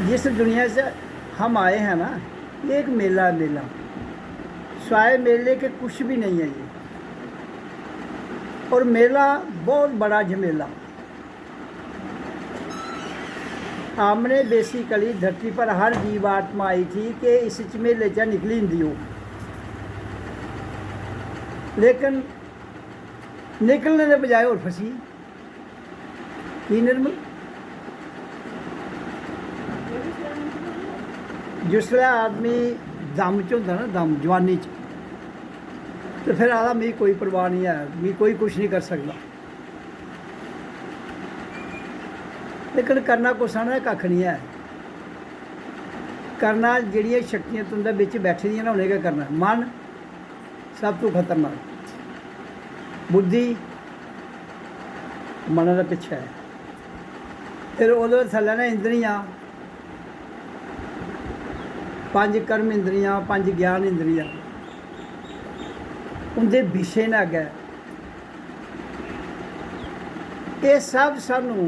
जिस दुनिया से हम आए हैं ना, ये एक मेला है। मेला स्वाय मेले के कुछ भी नहीं है ये। और मेला बहुत बड़ा झमेला। हमने बेसिकली धरती पर हर जीव आत्मा आई थी कि इस झमेले चा निकली हिंदी हो, लेकिन निकलने के बजाय और फसी की निर्मल। जिसलै आदमी दम च होंदा ना, दम जवानी च, तो फिर आखदा मिगी कोई परवाह नहीं है, मिगी कोई कुछ नहीं कर सकता। लेकिन करना कुछ ना कक्ख नहीं है। करना जिहड़ियां शक्तियां तुंदे बिच बैठी दियां ना, उन्हें क्या करना। मन सब तो खतरनाक, बुद्धि मन का पिछे है। फिर वो थल्ले ना इंद्रियां, 5 कर्म इंद्रियां, 5 ज्ञान इंद्रियां, उनके विषय ने अगे ये सब सानू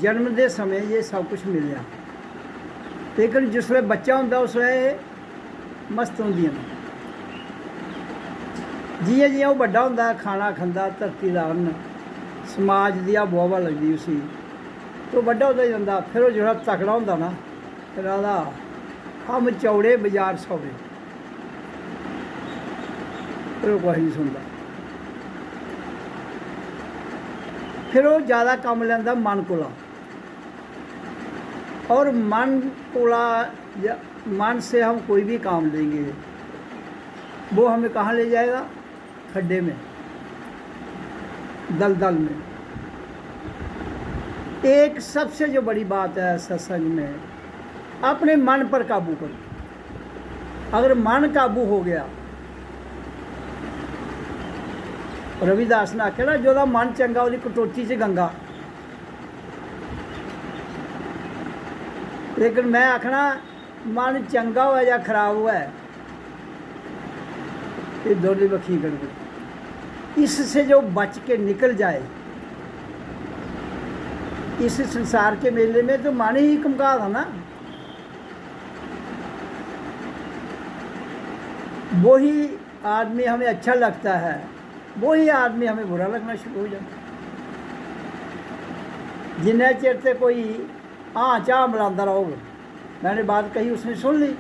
जन्म के समय ये सब कुछ मिलया। लेकिन जिसले बच्चा होंदा उसले मस्त होंदियां। जियां जियां वो बड़ा होंदा, खाना खांदा, धरती का अन्न, समाज की हवा हवा लगती उसी, तो बड़ा होता जाता। फिर वो जो तकड़ा होंदा ना, फिर आदा हम चौड़े बाजार सौड़े, फिर वो कुछ नहीं सुनता। फिर वो ज़्यादा काम लेंदा मन कोला, और मन कोला मन से हम कोई भी काम लेंगे वो हमें कहाँ ले जाएगा? खड्डे में, दलदल में। एक सबसे जो बड़ी बात है सत्संग में, अपने मन पर काबू करो। अगर मन काबू हो गया, रविदास ने आख्या ना, जोदा मन चंगा उसकी कटौती च गंगा। लेकिन मैं आखना मन चंगा हुआ या खराब हुआ है, ये दोनों बखी कर गई। इससे जो बच के निकल जाए इस संसार के मेले में, तो मन ही कमका था ना। वही आदमी हमें अच्छा लगता है, वही आदमी हमें बुरा लगना शुरू हो जाता। जिन्ना चिर से कोई हाँ चाह मिलाता रहोगे, मैंने बात कही उसने सुन ली,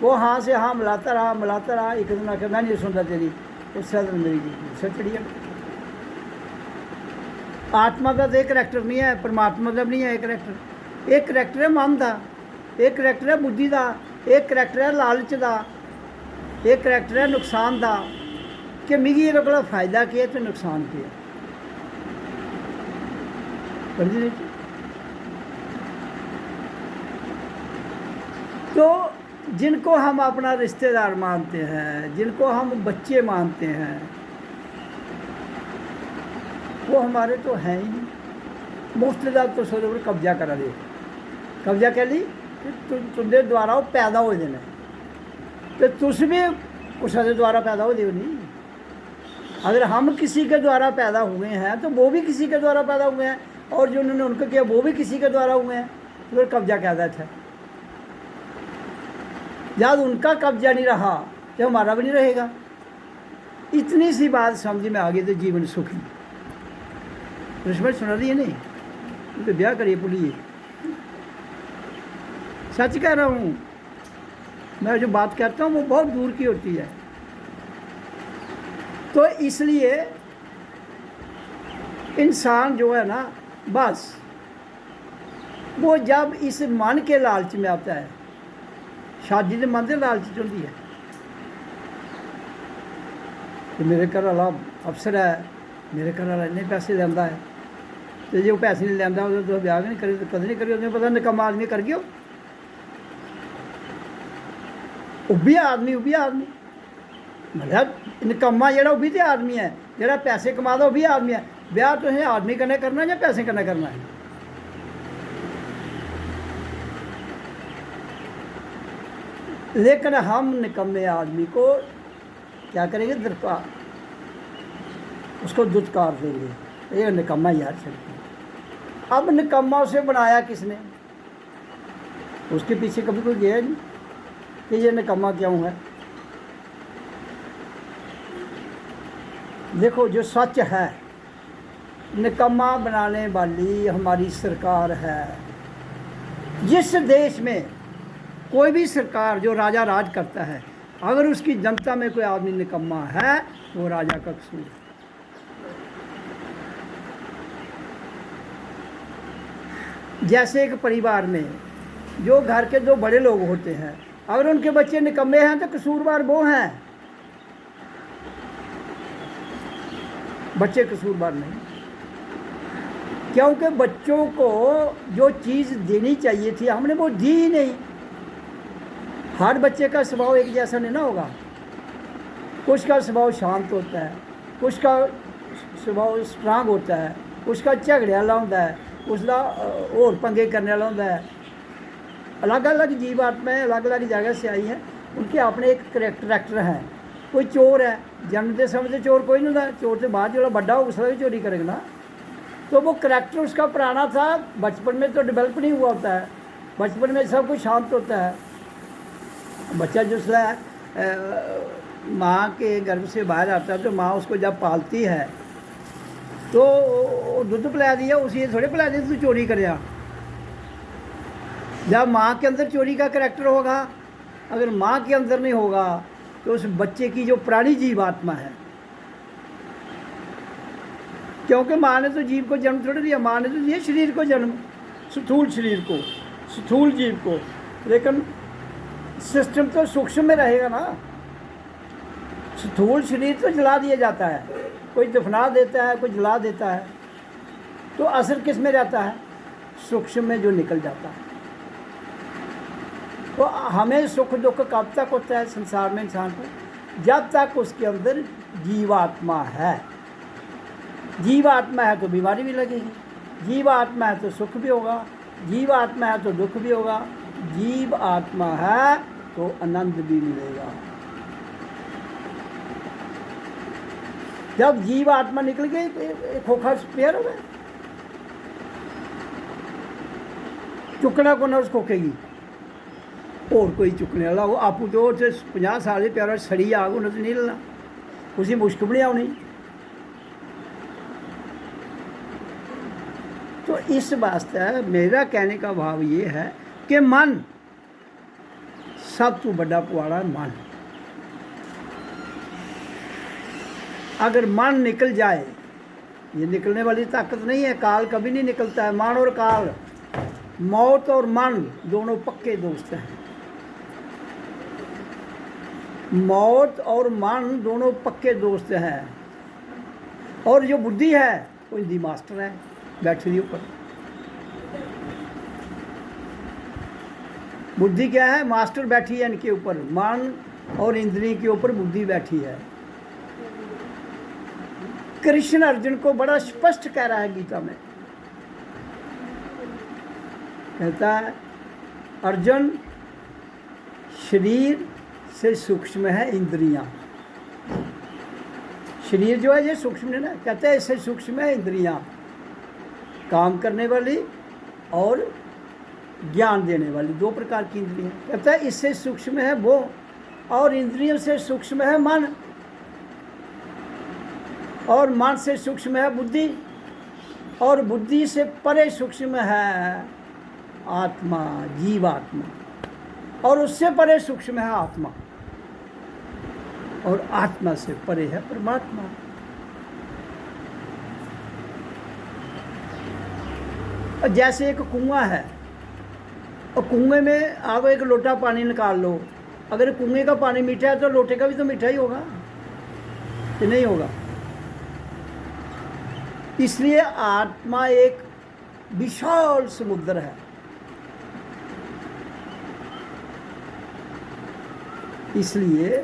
वो हाँ से हाँ मिलाता रहा। एक दिन आखिर मैं नहीं सुनता तेरी, उससे दिन मेरी गुस्सा चढ़ी गया। आत्मा का तो एक करैक्टर नहीं है, परमात्मा का भी नहीं है एक करैक्टर। एक करैक्टर है मन का, एक करैक्टर है बुद्धि का, एक करैक्टर है लालच का, एक करैक्टर है नुकसान का, कि मिगी ये को फायदा क्या तो नुकसान क्या। समझ नहीं? तो जिनको हम अपना रिश्तेदार मानते हैं, जिनको हम बच्चे मानते हैं, वो हमारे तो हैं ही नहीं। मुफ्तदा तो सोचो पर कब्जा करा दे। कब्जा कह ली तुंदे द्वारा वो पैदा हो जाने, तो तुस भी कुछ के द्वारा पैदा हो नहीं। अगर हम किसी के द्वारा पैदा हुए हैं तो वो भी किसी के द्वारा पैदा हुए हैं, और जो उन्होंने उनको किया वो भी किसी के द्वारा हुए हैं। तो फिर कब्जा क्या था? जब उनका कब्जा नहीं रहा तो हमारा भी नहीं रहेगा। इतनी सी बात समझ में आ गई तो जीवन सुखी। रिश्वत सुना रही है नहीं तो ब्याह करिए पुलिए। सच कह रहा हूँ, मैं जो बात कहता हूँ वो बहुत दूर की होती है। तो इसलिए इंसान जो है ना, बस वो जब इस मन के लालच में आता है, शादी के मन के लालच होती है कि मेरे घर वाला अफसर है, मेरे घर वाला इन्ने पैसे लेंदा है, तो जो पैसे नहीं लेंदा तो ब्याह भी नहीं करी, तो कदे नहीं करी। उन्हें पता निकम्मा आदमी कर गया, उब्बी आदमी मतलब निकम्मा जेड़ा वो भी तो आदमी है, जेड़ा पैसे कमादा वो भी आदमी है। ब्याह तुसें आदमी कन्नै करना या पैसे कन्नै करना है? लेकिन हम निकम्मे आदमी को क्या करेंगे? दरकार, उसको दुत्कार देंगे। ये निकम्मा यार चलती। अब निकम्मा उसे बनाया किसने? उसके पीछे कभी कोई गया नहीं कि ये निकम्मा क्यों है। देखो जो सच है, निकम्मा बनाने वाली हमारी सरकार है। जिस देश में कोई भी सरकार जो राजा राज करता है, अगर उसकी जनता में कोई आदमी निकम्मा है, वो राजा का कसूर है। जैसे एक परिवार में जो घर के दो बड़े लोग होते हैं, अगर उनके बच्चे निकम्मे हैं तो कसूरवार वो हैं, बच्चे कसूरवार नहीं। क्योंकि बच्चों को जो चीज़ देनी चाहिए थी हमने वो दी ही नहीं। हर बच्चे का स्वभाव एक जैसा नहीं ना होगा। कुछ का स्वभाव शांत होता है, कुछ का स्वभाव स्ट्रांग होता है, उसका झगड़े वाला होता है, उसका और पंगे करने वाला होता है। अलग अलग जीव आत्माएँ अलग अलग जगह से आई हैं, उनके अपने एक करैक्टर हैं। कोई चोर है, जन्मते समय से चोर कोई नहीं था, चोर से बाद जो बड़ा हो उसका भी चोरी करेगा ना। तो वो करैक्टर उसका पुराना था, बचपन में तो डेवलप नहीं हुआ होता है। बचपन में सब कुछ शांत होता है। बच्चा जो माँ के गर्भ से बाहर आता है तो माँ उसको जब पालती है तो दूध पिला दिया, उसी थोड़े पिला दिया तू चोरी करेगा। जब माँ के अंदर चोरी का करैक्टर होगा, अगर माँ के अंदर नहीं होगा तो उस बच्चे की जो पुरानी जीव आत्मा है, क्योंकि माँ ने तो जीव को जन्म थोड़ा दिया, माँ ने तो दिया शरीर को जन्म, स्थूल शरीर को, स्थूल जीव को, लेकिन सिस्टम तो सूक्ष्म में रहेगा ना। स्थूल शरीर तो जला दिया जाता है, कोई दफना देता है, कोई जला देता है, तो असर किस में रहता है? सूक्ष्म में जो निकल जाता है। तो हमें सुख दुख कब तक होता है संसार में इंसान को? जब तक उसके अंदर जीवात्मा है। जीवात्मा है तो बीमारी भी लगेगी, जीवात्मा है तो सुख भी होगा, जीवात्मा है तो दुख भी होगा, जीव आत्मा है तो आनंद भी मिलेगा। जब जीव आत्मा निकल गई तो खोखा पेयर हो गया, चुकना को ना उस खोखेगी और कोई चुकने वाला हो। आपू तो 50 साल प्यारा सड़ी आग उन्हें तो नहीं लेना, उसी मुश्क भी नहीं आनी। तो इस वास्ते मेरा कहने का भाव ये है कि मन सब तो बड़ा पुआड़ा मन। अगर मन निकल जाए, ये निकलने वाली ताकत नहीं है, काल कभी नहीं निकलता है। मन और काल, मौत और मन दोनों पक्के दोस्त हैं। मौत और मन दोनों पक्के दोस्त हैं। और जो बुद्धि है वो हिंदी मास्टर है, बैठी हुई ऊपर। बुद्धि क्या है? मास्टर बैठी है इनके ऊपर, मन और इंद्रिय के ऊपर बुद्धि बैठी है। कृष्ण अर्जुन को बड़ा स्पष्ट कह रहा है गीता में, कहता है अर्जुन शरीर से सूक्ष्म है इंद्रियां। शरीर जो है ये सूक्ष्म है ना, कहते हैं इससे सूक्ष्म है इंद्रियां, काम करने वाली और ज्ञान देने वाली, दो प्रकार की इंद्रियां। कहता है इससे सूक्ष्म है वो, और इंद्रियों से सूक्ष्म है मन, और मन से सूक्ष्म है बुद्धि, और बुद्धि से परे सूक्ष्म है आत्मा, जीवात्मा, और उससे परे सूक्ष्म है आत्मा, और आत्मा से परे है परमात्मा। और जैसे एक कुआं है और कुएं में आप एक लोटा पानी निकाल लो, अगर कुएं का पानी मीठा है तो लोटे का भी तो मीठा ही होगा कि नहीं होगा? इसलिए आत्मा एक विशाल समुद्र है। इसलिए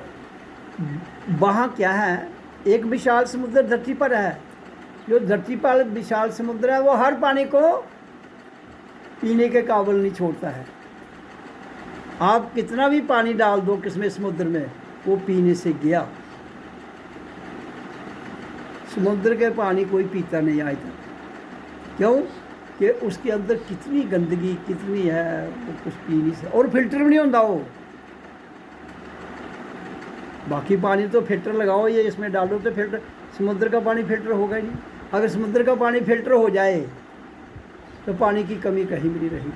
वहाँ क्या है, एक विशाल समुद्र धरती पर है। जो धरती पर विशाल समुद्र है वो हर पानी को पीने के काबिल नहीं छोड़ता है। आप कितना भी पानी डाल दो किसमें समुद्र में, वो पीने से गया। समुद्र के पानी कोई पीता नहीं आज तक। क्यों? कि उसके अंदर कितनी गंदगी कितनी है, वो कुछ पी नहीं सकता, और फिल्टर भी नहीं होता वो। बाकी पानी तो फिल्टर लगाओ, ये इसमें डालो तो फिल्टर, समुद्र का पानी फिल्टर होगा ही नहीं। अगर समुद्र का पानी फिल्टर हो जाए तो पानी की कमी कहीं भी नहीं रहेगी।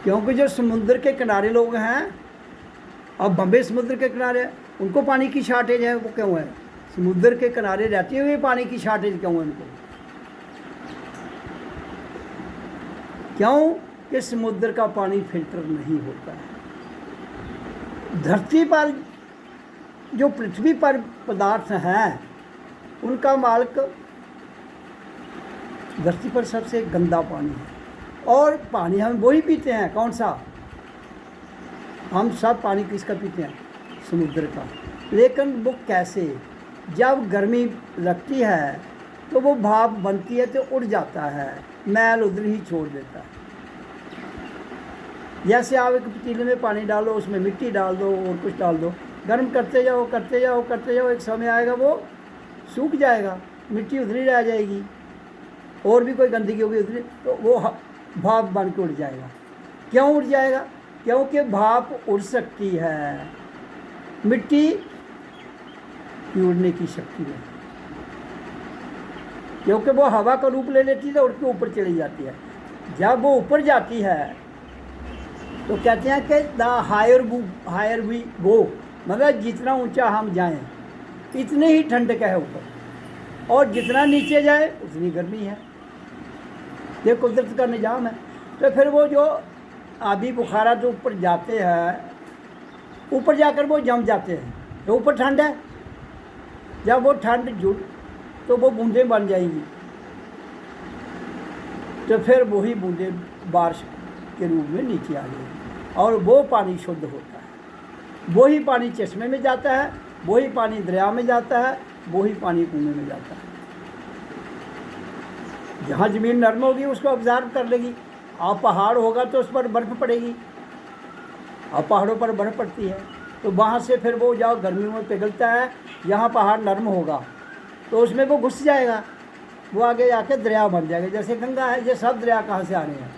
क्योंकि जो समुद्र के किनारे लोग हैं, अब बम्बे समुद्र के किनारे, उनको पानी की शॉर्टेज है। वो क्यों है? समुद्र के किनारे रहते हुए पानी की शॉर्टेज क्यों है उनको? क्यों? कि समुद्र का पानी फिल्टर नहीं होता है। धरती पर जो पृथ्वी पर पदार्थ हैं, उनका मालिक धरती पर सबसे गंदा पानी है। और पानी हम वही पीते हैं। कौन सा? हम सब पानी किसका पीते हैं? समुद्र का। लेकिन वो कैसे? जब गर्मी लगती है तो वो भाप बनती है तो उड़ जाता है, मैल उधर ही छोड़ देता है। जैसे आप एक पतीले में पानी डालो, उसमें मिट्टी डाल दो और कुछ डाल दो, गर्म करते जाओ करते जाओ करते जाओ, एक समय आएगा वो सूख जाएगा, मिट्टी उधर ही रह जाएगी, और भी कोई गंदगी होगी उधर, तो वो भाप बन के उड़ जाएगा। क्यों उड़ जाएगा? क्योंकि भाप उड़ सकती है, मिट्टी की उड़ने की शक्ति है। क्योंकि वो हवा का रूप ले लेती है तो उड़ के ऊपर चली जाती है। जब वो ऊपर जाती है तो कहते हैं कि द हायर वी गो, मतलब जितना ऊंचा हम जाएं इतने ही ठंडक है ऊपर, और जितना नीचे जाए उतनी गर्मी है। ये कुदरत का निज़ाम है। तो फिर वो जो आबी बुखारा जो ऊपर जाते हैं, ऊपर जाकर वो जम जाते हैं, तो ऊपर ठंड है। जब वो ठंड जुड़ तो वो बूंदें बन जाएंगी, तो फिर वही बूंदें बारिश के रूप में नीचे आ जाएगी, और वो पानी शुद्ध होता है। वही पानी चश्मे में जाता है, वही पानी दरिया में जाता है, वही पानी कुएं में जाता है। जहाँ ज़मीन नरम होगी उसको ऑब्जर्व कर लेगी। आप पहाड़ होगा तो उस पर बर्फ़ पड़ेगी, अब पहाड़ों पर बर्फ़ पड़ती है, तो वहाँ से फिर वो जाओ गर्मियों में पिघलता है। यहाँ पहाड़ नरम होगा तो उसमें वो घुस जाएगा, वो आगे जाके दरिया बन जाएगा। जैसे गंगा है, ये सब दरिया कहाँ से आ रहे हैं?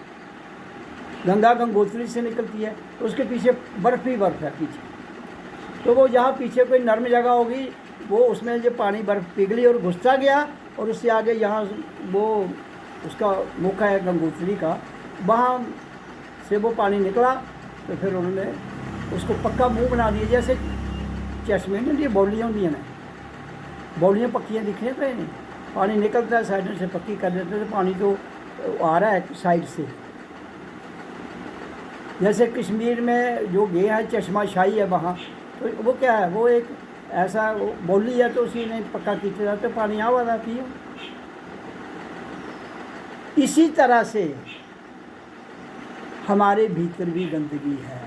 गंगा गंगोत्री से निकलती है, तो उसके पीछे बर्फ़ ही बर्फ़ है पीछे। तो वो जहाँ पीछे कोई नरम जगह होगी, वो उसमें जो पानी बर्फ़ पिघली और घुसता गया, और उससे आगे यहाँ वो उसका मुख है गंगोत्री का, वहाँ से वो पानी निकला, तो फिर उन्होंने उसको पक्का मुंह बना दिया। जैसे चश्मे में ये बौलियाँ होती हैं ना, बौलियाँ पक्कियाँ दिखने पे नहीं, पानी निकलता है साइड से पक्की कर देते हैं, तो पानी तो आ रहा है साइड से। जैसे कश्मीर में जो गए हैं चश्मा शाही है वहाँ, तो वो क्या है? वो एक ऐसा बौली है, तो उसी ने पक्का खींचा जाता है, पानी आ वाला पियो। इसी तरह से हमारे भीतर भी गंदगी है।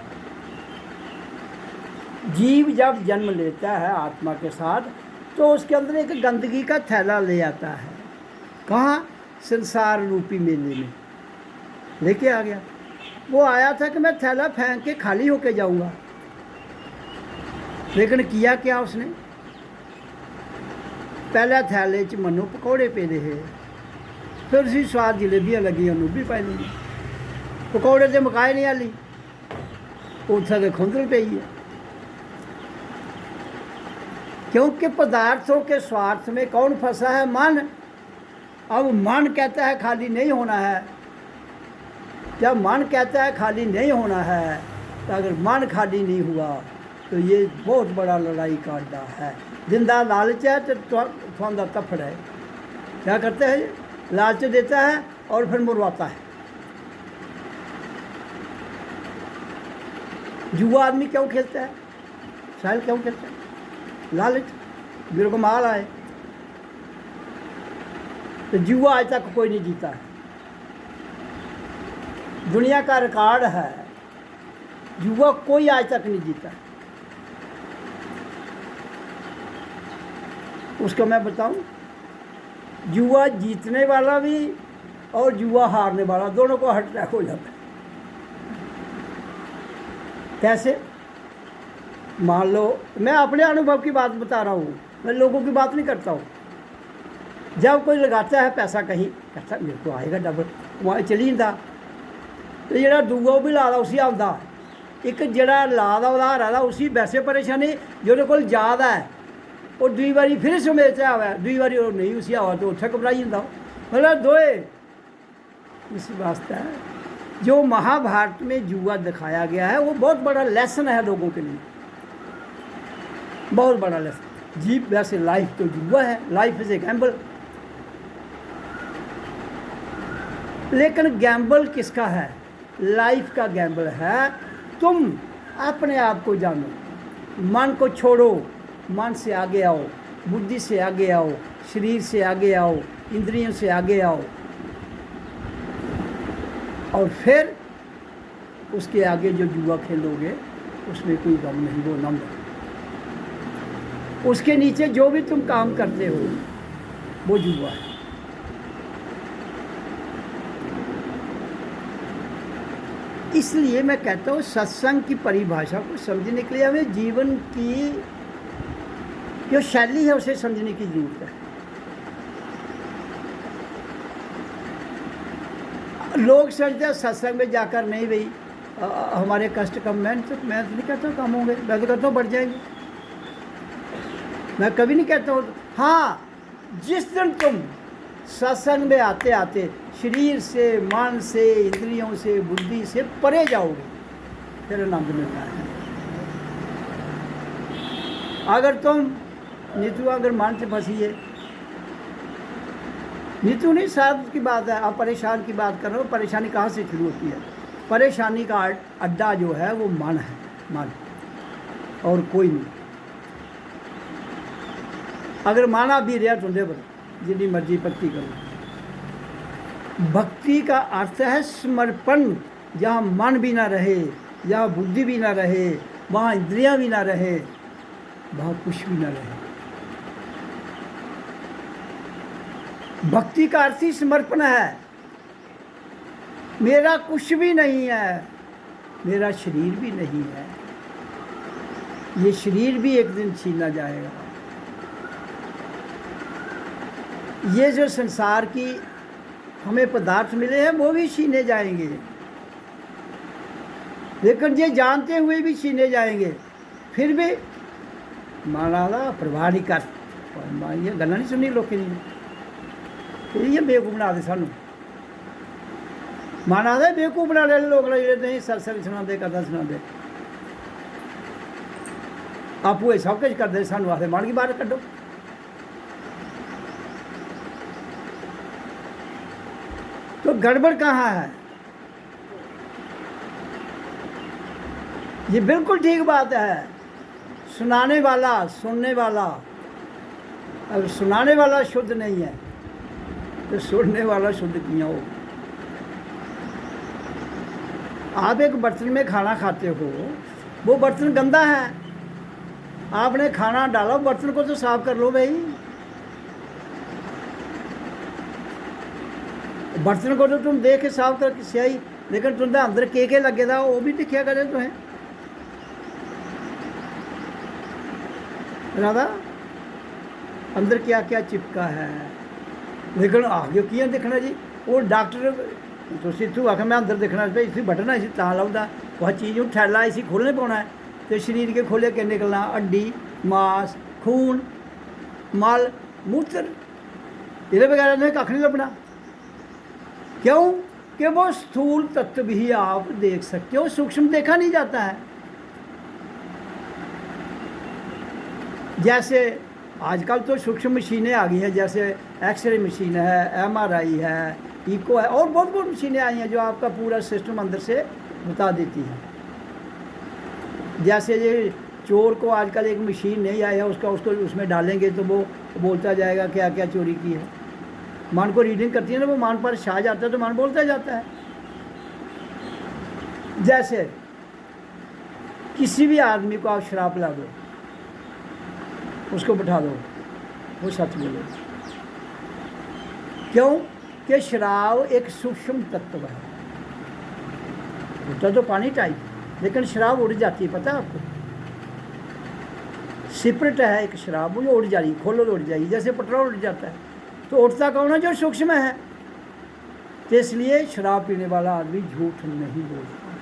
जीव जब जन्म लेता है आत्मा के साथ, तो उसके अंदर एक गंदगी का थैला ले आता है। कहाँ? संसार रूपी मेले में लेके आ गया। वो आया था कि मैं थैला फेंक के खाली होके जाऊंगा, लेकिन किया क्या उसने? पहला थैले च मनो पकौड़े पेदे है, फिर उसी स्वाद जलेबियाँ लगी, उन्होंने भी पाई ली। पकौड़े तो मकाए नहीं आली, उत्थे तो खुंदल पई है। क्योंकि पदार्थों के स्वार्थ में कौन फंसा है? मन। अब मन कहता है खाली नहीं होना है। जब मन कहता है खाली नहीं होना है, तो अगर मन खाली नहीं हुआ तो ये बहुत बड़ा लड़ाई का अड्डा है। जिंदा लालच है तो थोड़ा तफड़ है। क्या करता है? लालच देता है और फिर मुरवाता है। जुआ आदमी क्यों खेलता है? साहिल क्यों खेलता है? लालच, मेरे को माल आए। तो जुआ आज तक कोई नहीं जीता है। दुनिया का रिकॉर्ड है, जुआ कोई आज तक नहीं जीता। उसको मैं बताऊं, जुआ जीतने वाला भी और जुआ हारने वाला दोनों को हार्ट अटैक हो जाता है। कैसे? मान लो मैं अपने अनुभव की बात बता रहा हूँ, मैं लोगों की बात नहीं करता हूँ। जब कोई लगाता है पैसा कहीं, कहता मेरे को आएगा डबल, वहाँ चली जाता, तो जो दूआ भी ला दा उसी आता, एक जरा ला दा उधार आदा उसी वैसे परेशानी जो कोल याद है वो दुई बारी फिर समेत आवे, दुई बारी वो नहीं उसी आवा तो उत्थे घबराई जाता। मतलब दोए इस वास्ते जो महाभारत में जुआ दिखाया गया है वो बहुत बड़ा लेसन है लोगों के लिए, बहुत बड़ा लेसन। जी वैसे लाइफ तो जुआ है, लाइफ इज ए गैम्बल, लेकिन गैम्बल किसका है? लाइफ का गैम्बल है। तुम अपने आप को जानो, मन को छोड़ो, मन से आगे आओ, बुद्धि से आगे आओ, शरीर से आगे आओ, इंद्रियों से आगे आओ, और फिर उसके आगे जो जुआ खेलोगे उसमें कोई गम नहीं, वो नम है। उसके नीचे जो भी तुम काम करते हो वो जुआ है। इसलिए मैं कहता हूँ सत्संग की परिभाषा को समझने के लिए हमें जीवन की जो शैली है उसे समझने की जरूरत है। लोग समझते हैं सत्संग में जाकर नहीं भाई हमारे कष्ट कम, मैं तो नहीं कहता हूँ कम होंगे, मैं तो कहता हूँ बढ़ जाएंगे, मैं कभी नहीं कहता हूँ। हाँ, जिस दिन तुम सत्संग में आते आते शरीर से, मन से, इंद्रियों से, बुद्धि से परे जाओगे फिर आनंद मिलता है। अगर तुम नीतू अगर मन से फंसी है, नीतू नहीं साथ की बात है, आप परेशान की बात कर रहे हो। परेशानी कहाँ से शुरू होती है? परेशानी का अड्डा जो है वो मन है, मन और कोई नहीं। अगर माना भी रहा तुंदे पर जितनी मर्जी भक्ति करो। भक्ति का अर्थ है समर्पण। जहाँ मन भी ना रहे, जहाँ बुद्धि भी ना रहे, वहाँ इंद्रियां भी ना रहे, वहाँ कुछ भी ना रहे। भक्ति का अर्थ ही समर्पण है। मेरा कुछ भी नहीं है, मेरा शरीर भी नहीं है, ये शरीर भी एक दिन छीना जाएगा। ये जो संसार की हमें पदार्थ मिले हैं वो भी छीने जाएंगे, लेकिन ये जानते हुए भी छीने जाएंगे। फिर भी माना दा प्रवाह नहीं कर, ये गल्लां नहीं सुनी लोगों ने, ये बेवकूफ बना दे सानू। माना दा बेवकूफ बना ले लोग नहीं सत्संग सुनाते, कथा सुनाते, आपू ये सब कुछ करते, सानू आखदे मन की बाहर कड्डो। तो गड़बड़ कहाँ है? ये बिल्कुल ठीक बात है। सुनाने वाला, सुनने वाला, अगर सुनाने वाला शुद्ध नहीं है तो सुनने वाला शुद्ध क्यों हो? आप एक बर्तन में खाना खाते हो, वो बर्तन गंदा है, आपने खाना डाला, बर्तन को तो साफ कर लो भाई। बर्तन को तो तुम देख के साफ करके स्याही, लेकिन तुंदे अंदर के लगे दा वो भी दिखिया करे तुहें। राधा अंदर क्या क्या चिपका है, लेकिन आगे किया दिखना जी। वो डॉक्टर तो इतू आख मैं अंदर दिखना भाई, इसी बटन है, इसी तां लाउंदा, वह चीज़ नूं थैला इसी खोलने पाना है, तो शरीर के खोले के निकलना हड्डी, मांस, खून, मल, मूत्र, ये बगैर ने कख नहीं लभना। क्यों? कि वो स्थूल तत्व भी आप देख सकते हो, सूक्ष्म देखा नहीं जाता है। जैसे आजकल तो सूक्ष्म मशीनें आ गई हैं, जैसे एक्सरे मशीन है, MRI है, इको है, और बहुत बहुत मशीनें आई हैं जो आपका पूरा सिस्टम अंदर से बता देती हैं। जैसे ये चोर को आजकल एक मशीन नहीं आई है, उसको उसमें डालेंगे तो वो बोलता जाएगा क्या क्या चोरी की है। मन को रीडिंग करती है ना, वो मन पर छा जाता है तो मन बोलता जाता है। जैसे किसी भी आदमी को आप शराब पिला दो, उसको बिठा दो, वो सच बोले। क्यों? कि शराब एक सूक्ष्म तत्व है, होता तो पानी टाइप, लेकिन शराब उड़ जाती है, पता है आपको। सिपरेट है एक शराब, वो जो उड़ जा रही, खोलो तो उड़ जाएगी, जैसे पेट्रोल उड़ जाता है। तो उड़ता कौन है? जो सूक्ष्म है। तो इसलिए शराब पीने वाला आदमी झूठ नहीं बोलता।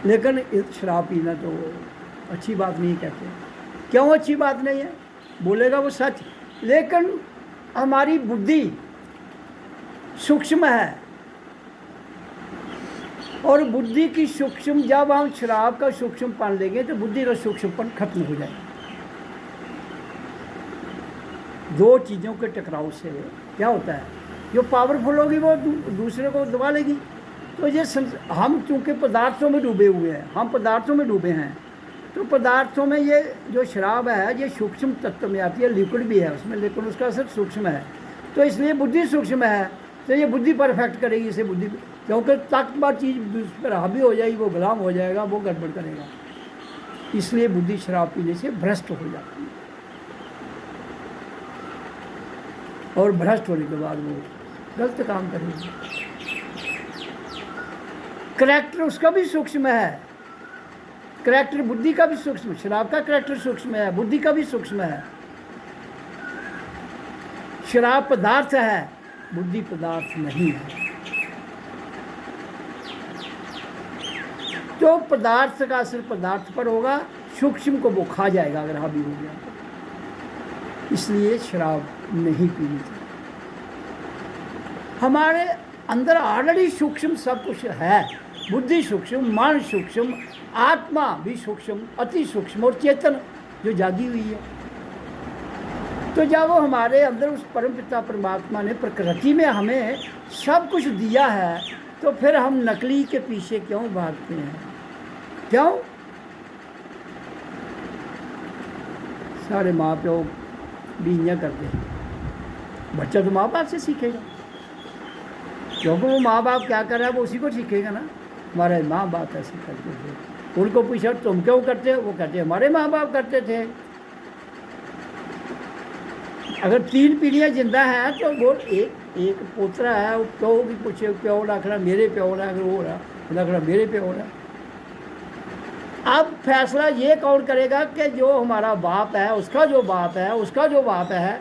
लेकिन शराब पीना तो अच्छी बात नहीं कहते। क्यों अच्छी बात नहीं है? बोलेगा वो सच, लेकिन हमारी बुद्धि सूक्ष्म है, और बुद्धि की सूक्ष्म, जब हम शराब का सूक्ष्मपन लेंगे तो बुद्धि का सूक्ष्मपन खत्म हो जाएगा। दो चीज़ों के टकराव से क्या होता है? जो पावरफुल होगी वो दूसरे को दबा लेगी। तो ये हम चूँकि पदार्थों में डूबे हुए हैं, हम पदार्थों में डूबे हैं, तो पदार्थों में ये जो शराब है ये सूक्ष्म तत्व में आती है, लिक्विड भी है उसमें, लेकिन उसका असर सूक्ष्म है। तो इसलिए बुद्धि सूक्ष्म है, तो ये बुद्धि पर इफेक्ट करेगी इसे बुद्धि, क्योंकि ताकतवर चीज़ उस पर हावी हो जाएगी, वो गुलाम हो जाएगा, वो गड़बड़ करेगा। इसलिए बुद्धि शराब पीने से भ्रष्ट हो जाती है, और भ्रष्ट होने के बाद वो गलत काम करेगी। करैक्टर उसका भी सूक्ष्म है, करैक्टर बुद्धि का भी सूक्ष्म, शराब का करैक्टर सूक्ष्म है, बुद्धि का भी सूक्ष्म है। शराब पदार्थ है, बुद्धि पदार्थ नहीं है। तो पदार्थ का असर पदार्थ पर होगा, सूक्ष्म को वो खा जाएगा अगर हावी हो गया तो। इसलिए शराब नहीं पीनी चाहिए। हमारे अंदर ऑलरेडी सूक्ष्म सब कुछ है, बुद्धि सूक्ष्म, मन सूक्ष्म, आत्मा भी सूक्ष्म, अति सूक्ष्म और चेतन जो जागी हुई है। तो जब वो हमारे अंदर उस परमपिता परमात्मा ने प्रकृति में हमें सब कुछ दिया है, तो फिर हम नकली के पीछे क्यों भागते हैं? क्यों? सारे माँ प्यो भी इं करते हैं, बच्चा तो माँ बाप से सीखेगा, क्योंकि वो माँ बाप क्या कर रहा है वो उसी को सीखेगा ना। हमारे माँ बाप ऐसे करते थे, उनको पूछा तुम क्यों करते हो? वो कहते हमारे माँ बाप करते थे। अगर 3 पीढ़ियाँ जिंदा हैं तो वो एक पोतरा है, वो प्यो भी पूछे, प्यो रखना मेरे प्यो रहा, अगर वो रखना मेरे प्यो रहा। अब फैसला ये कौन करेगा कि जो हमारा बाप है, उसका जो बाप है, उसका जो बाप है,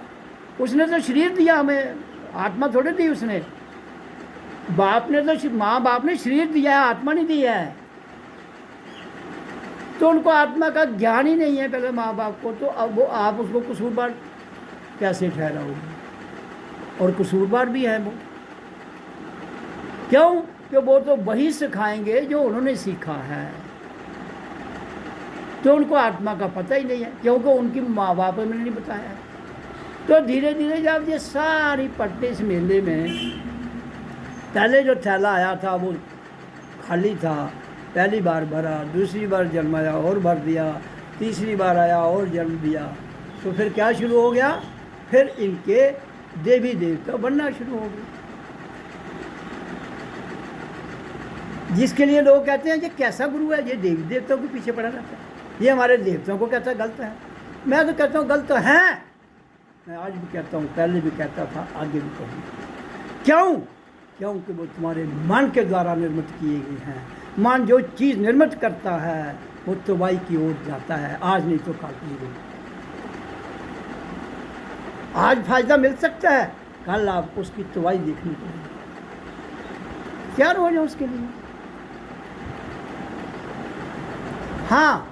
उसने तो शरीर दिया हमें, आत्मा थोड़ी दी उसने। बाप ने तो, माँ बाप ने शरीर दिया है, आत्मा नहीं दिया है। तो उनको आत्मा का ज्ञान ही नहीं है पहले माँ बाप को, तो अब वो आप उसको कसूरवार कैसे ठहराओगे? और कसूरवार भी है वो। क्यों? कि वो तो वही सिखाएंगे जो उन्होंने सीखा है, तो उनको आत्मा का पता ही नहीं है, क्योंकि उनकी माँ बाप ने नहीं बताया। तो धीरे धीरे जब ये सारी पट्टी इस मेले में, पहले जो थैला आया था वो खाली था, पहली बार भरा, दूसरी बार जन्माया और भर दिया, तीसरी बार आया और जन्म दिया, तो फिर क्या शुरू हो गया? फिर इनके देवी देवता बनना शुरू हो गए, जिसके लिए लोग कहते हैं ये कैसा गुरु है, ये देवी देवताओं के पीछे पड़ा रहता है, ये हमारे देवताओं को कहता है गलत है। मैं तो कहता हूँ गलत तो है, मैं आज भी कहता हूँ, पहले भी कहता था, आगे भी कहूँगा। क्यों? क्योंकि वो तुम्हारे मन के द्वारा निर्मित किए गए हैं। मन जो चीज़ निर्मित करता है वो तबाही की ओर जाता है, आज नहीं तो कल नहीं। आज फायदा मिल सकता है, कल आपको उसकी तबाही देखनी पड़ेगी। क्या रोज है उसके लिए? हाँ,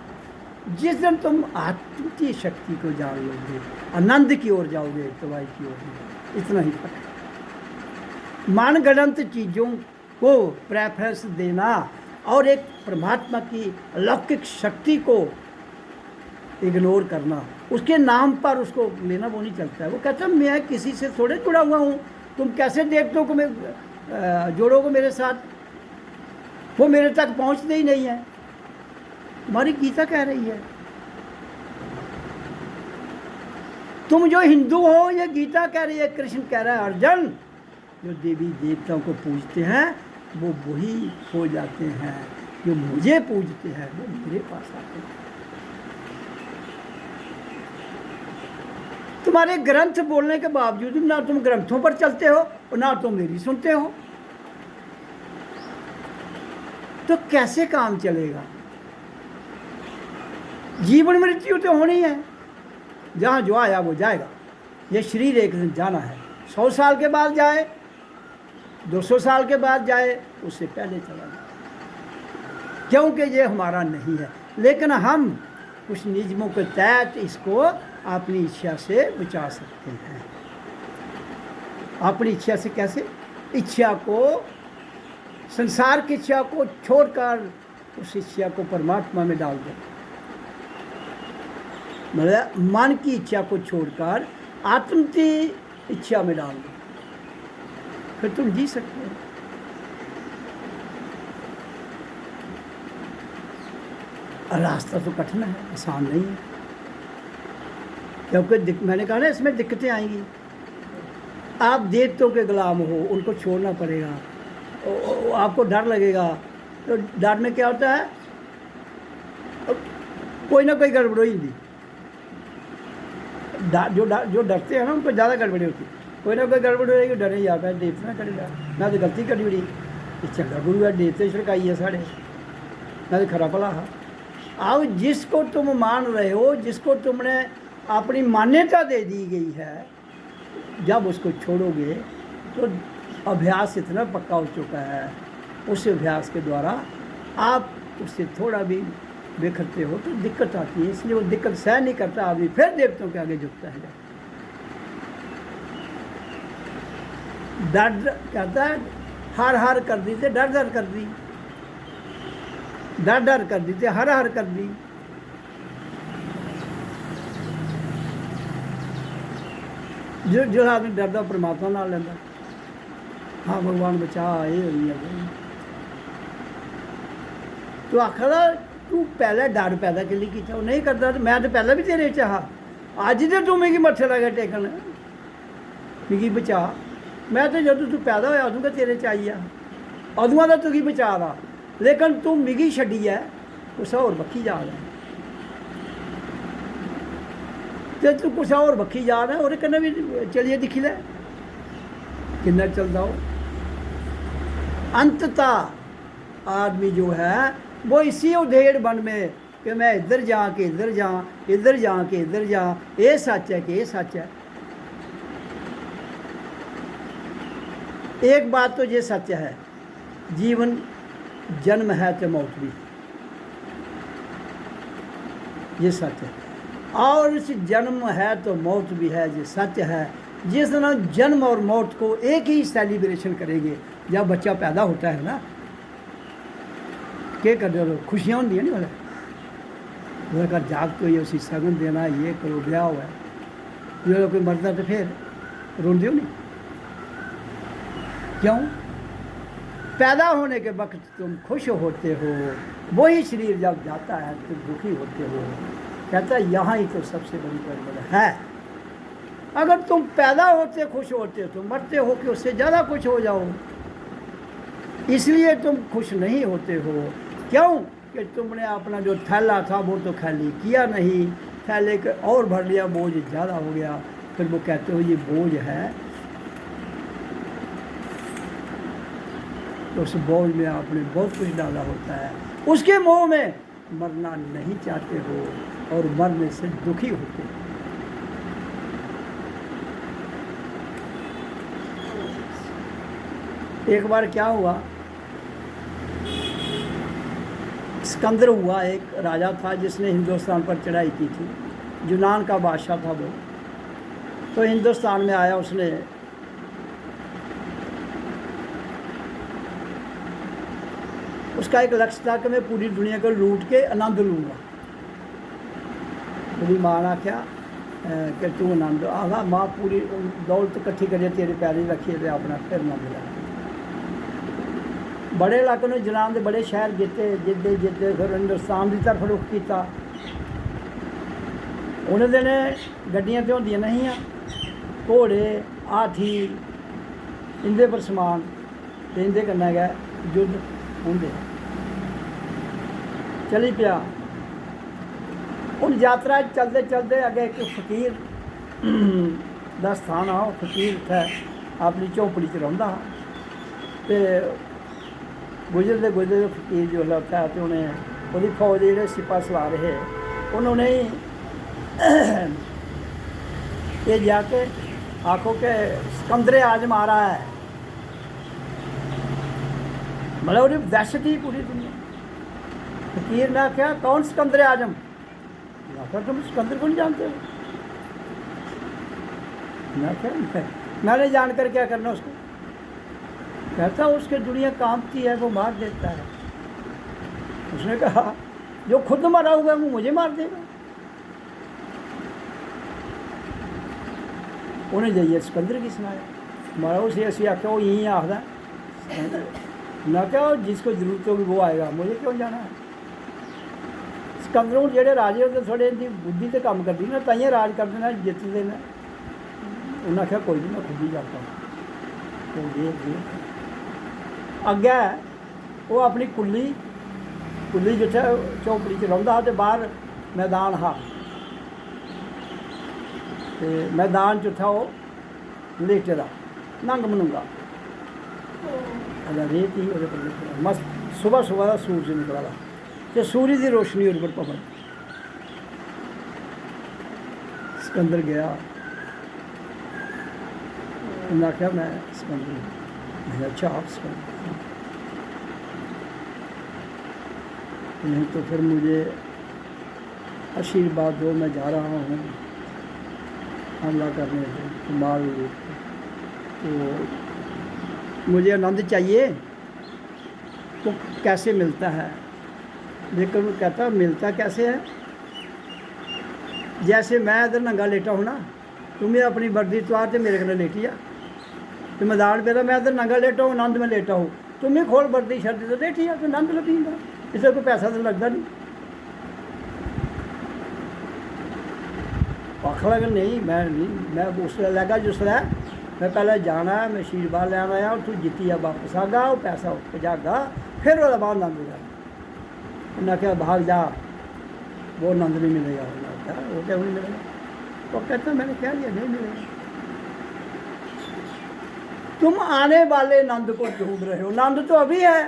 जिस दिन तुम आत्मीय शक्ति को जान लोगे, आनंद की ओर जाओगे, तबाही की ओर नहीं। इतना ही फर्क है। मनगढ़ंत चीज़ों को प्रेफरेंस देना और एक परमात्मा की अलौकिक शक्ति को इग्नोर करना, उसके नाम पर उसको लेना, वो नहीं चलता है। वो कहता है मैं किसी से थोड़े जुड़ा हुआ हूँ, तुम कैसे देखते हो कि मैं जोड़ोगे मेरे साथ? वो मेरे तक पहुँचते ही नहीं है। हमारी गीता कह रही है, तुम जो हिंदू हो, ये गीता कह रही है, कृष्ण कह रहा है, अर्जुन जो देवी देवताओं को पूजते हैं वो वही हो जाते हैं, जो मुझे पूजते हैं वो मेरे पास आते हैं। तुम्हारे ग्रंथ बोलने के बावजूद ना तुम ग्रंथों पर चलते हो और ना तुम मेरी सुनते हो, तो कैसे काम चलेगा? जीवन मृत्यु तो होनी है, जहाँ जो आया वो जाएगा। ये शरीर एक दिन जाना है, 100 साल के बाद जाए, 200 साल के बाद जाए, उससे पहले चला जाए, क्योंकि ये हमारा नहीं है। लेकिन हम कुछ नियमों के तहत इसको अपनी इच्छा से बचा सकते हैं। अपनी इच्छा से कैसे? इच्छा को, संसार की इच्छा को छोड़कर उस इच्छा को परमात्मा में डाल दो। मतलब मन की इच्छा को छोड़कर आत्म की इच्छा में डाल दो, फिर तुम जी सकते हो। रास्ता तो कठिन है, आसान नहीं है, क्योंकि मैंने कहा ना इसमें दिक्कतें आएंगी। आप देवतों के गुलाम हो, उनको छोड़ना पड़ेगा, आपको डर लगेगा। तो डर में क्या होता है, कोई ना कोई गड़बड़ी होगी। जो डरते हैं ना उनको ज़्यादा गड़बड़ी होती है। कोई ना कोई गड़बड़ होगी, डरे जाता है, देवते ना करेगा, मैं तो गलती करी बड़ी, चंगा गुरु है, देवते छिड़काई है साढ़े, मैं तो खरा भला हाँ। अब जिसको तुम मान रहे हो, जिसको तुमने अपनी मान्यता दे दी गई है, जब उसको छोड़ोगे तो अभ्यास इतना पक्का हो चुका है, उस अभ्यास के द्वारा आप उससे थोड़ा भी बिखरते हो तो दिक्कत आती है। इसलिए वो दिक्कत सहन नहीं करता आदमी, फिर देवताओं के आगे झुकता है। डर कहता है, हर हर कर दी थे, डर डर कर दी, डर डर कर दी थे, हर हर कर दी। जो आदमी डरदा परमात्मा नाल लैंदा, हाँ भगवान बचा, ये होई है। तो आखदा तू पहले डर पैदा के लिए किया, नहीं करता तो मैं तो पहले भी तेरे चाहा, अज तो तू मिगी मत्थे लगा टेकन, मिगी बचा। मैं तो जदों तू पैदा होया उदों का तेरे च आई आ, उदों का तुगी बचा दा, लेकिन तू मिगी छड्डी है, कुछ होर बक्खी जा रहा है। तो तू कुछ होर बक्खी जा रहा है, और कन्नै भी चलिए दिखी लै किन्ना चलदा हो। अंततः आदमी जो है वो इसी उधेड़ बन में कि मैं इधर जा के इधर जा, इधर जा के इधर जा, ये सच है कि ये सच है। एक बात तो ये सच है, जीवन जन्म है तो मौत भी, ये सच है। और इस जन्म है तो मौत भी है, ये सच है। जिस दिन जन्म और मौत को एक ही सेलिब्रेशन करेंगे, जब बच्चा पैदा होता है ना, क्या कर दो, खुशियाँ होंगी नहीं वाले घर जाग तो ये उसी सगन देना, ये करो, ब्याह हुआ है। जो कोई मरता तो फिर रोंदे हो नहीं, क्यों? पैदा होने के वक्त तुम खुश होते हो, वही शरीर जब जाता है तुम दुखी होते हो। कहता है यहाँ ही तो सबसे बड़ी गड़बड़ है। अगर तुम पैदा होते खुश होते तो मरते हो कि उससे ज़्यादा खुश हो जाओ, इसलिए तुम खुश नहीं होते हो। क्यों? कि तुमने अपना जो थैला था वो तो खाली किया नहीं, थैले के और भर लिया, बोझ ज़्यादा हो गया। फिर वो कहते हो ये बोझ है, तो उस बोझ में आपने बहुत कुछ डाला होता है, उसके मोह में मरना नहीं चाहते हो और मरने से दुखी होते हो। एक बार क्या हुआ, सिकंदर हुआ, एक राजा था जिसने हिंदुस्तान पर चढ़ाई की थी, यूनान का बादशाह था वो। तो हिंदुस्तान में आया, उसने उसका एक लक्ष्य था कि मैं पूरी दुनिया को लूट के आनंद लूँगा। मेरी माँ ने आख्या कि तू आनंद आगा, माँ पूरी दौलत इकट्ठी करिए तेरे पैर रखिए तो अपना फिर ना मिला। बड़े इलाके में यूनान के बड़े शहर जिते जिते जिते फिर हिंदुस्तान की तरफ रुख किया। उन्हें दिन गड्डियां तो होंदियां नहीं, घोड़े हाथी इंदे पर समान, तो इंदे कन्नै गै युद्ध होंदे। चली पिया उन यात्रा चलते चलते अगे एक फकीर का स्थान आ, फकीर उत्थै अपनी झोपड़ी च रौंदा हा। ते गुजरते गुजरते फकीर जो उत्थै, तो उन्हें वो फौज के सिपा सलार है उन्होंने ये जाके आंखों के सिकंदरे आजम आ रहा है, मतलब उन्हें दहशत ही पूरी दुनिया। फकीर ने क्या, कौन सिकंदर आजम? क्या तुम सिकंदर को नहीं जानते हो? ना क्या, मैंने जानकर क्या करना उसको? कहता उसके दुनिया कांपती है, वो मार देता है। उसने कहा जो खुद मरा हुआ है वो मुझे मार देगा। उन्हें जाइए सिकंदर की सुनाया, मारा उसे ऐसी आख्या वो यहीं आखदा ना क्या, जिसको जरूरत होगी वो आएगा, मुझे क्यों जाना है। सिकंदरों जेडे राजे होते थोड़े इनकी बुद्धि से काम करती ना, ताइए राज कर देना जितते ने। उन्हें आख्या कोई नहीं, मैं खुद ही जाता हूँ। अगे वो अपनी कुल्ली जिथे झोपड़ी च रहा तो बाहर मैदान हा, तो मैदान च था वो लेटे दा नंग मनूंगा रेत ही वो पर मस्त। सुबह सुबह का सूरज निकला था, तो सूरज की रोशनी उस पर पवन। सिकंदर गया, उन्हें आख्या मैं सिकंदर, मैं अच्छा आप सिकंदर, नहीं तो फिर मुझे आशीर्वाद दो, मैं जा रहा हूँ हमला करने से, मार तो मुझे आनंद चाहिए। तो कैसे मिलता है? लेकिन वो कहता मिलता कैसे है? जैसे मैं इधर नंगा लेटा हूँ ना, तुम्हें अपनी वर्दी उतार के मेरे कने लेटी जा, तो मैदान पे मैं इधर नंगा लेटा हूँ, आनंद में लेटा हूँ, तुम्हें खोल वर्दी शर्दी तो लेटी जा, तो आनंद लगेगा, इससे कोई पैसा तो लगता नहीं। आख लगा नहीं, मैं उसले लगा जिसलै मैं पहले जाना है, मैं आशीर्वाद लैन आया, तू जित्तिया वापस आगा, वो पैसा जागा, फिर वो बाद आनंद जाना। उन्हें क्या भाग जा, वो आनंद नहीं मिलेगा। वो क्या नहीं मिलेगा? वो कहता मैंने कह लिया नहीं मिलेगा। तुम आने वाले आनंद को ढूंढ रहे हो, आनंद तो अभी है,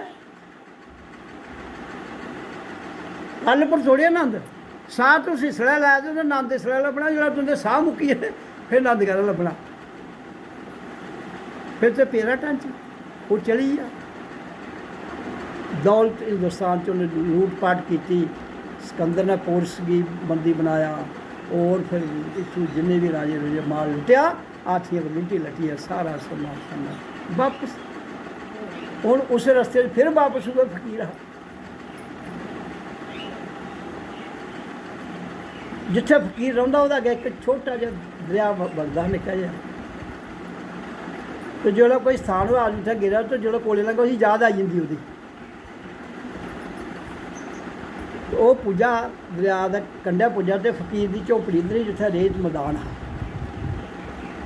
कल पर थोड़ी आनंद। साह तुम इसलै लै दो, आनंद इसलै लभना, जो तुंदे साह मुक्की है फिर आनंद कैसे लभना? फिर तो पेरा टंच वो चली गया। दौलत हिंदुस्तान च उन्हें लूट पाट की, सिकंदर ने पोरस की बंदी बनाया, और फिर इतों जिन्हें भी राजे रुजे माल लुटिया, हाथियों को लुटी लटी है, सारा सोना सोना वापस। हूँ उस रस्ते फिर वापस हुए फकीर। जिथे फकीर रहा वह अगे एक छोटा जहा दरिया बगदा निका जहा, तो जो कोई स्थान हुआ जिथे गिरा, तो जो कोले लगा उसी याद आई जाती वो। वो पुजा दरिया का कंढे पुजा, तो फकीर की झोपड़ी इधर ही जिथे रेत मैदान है,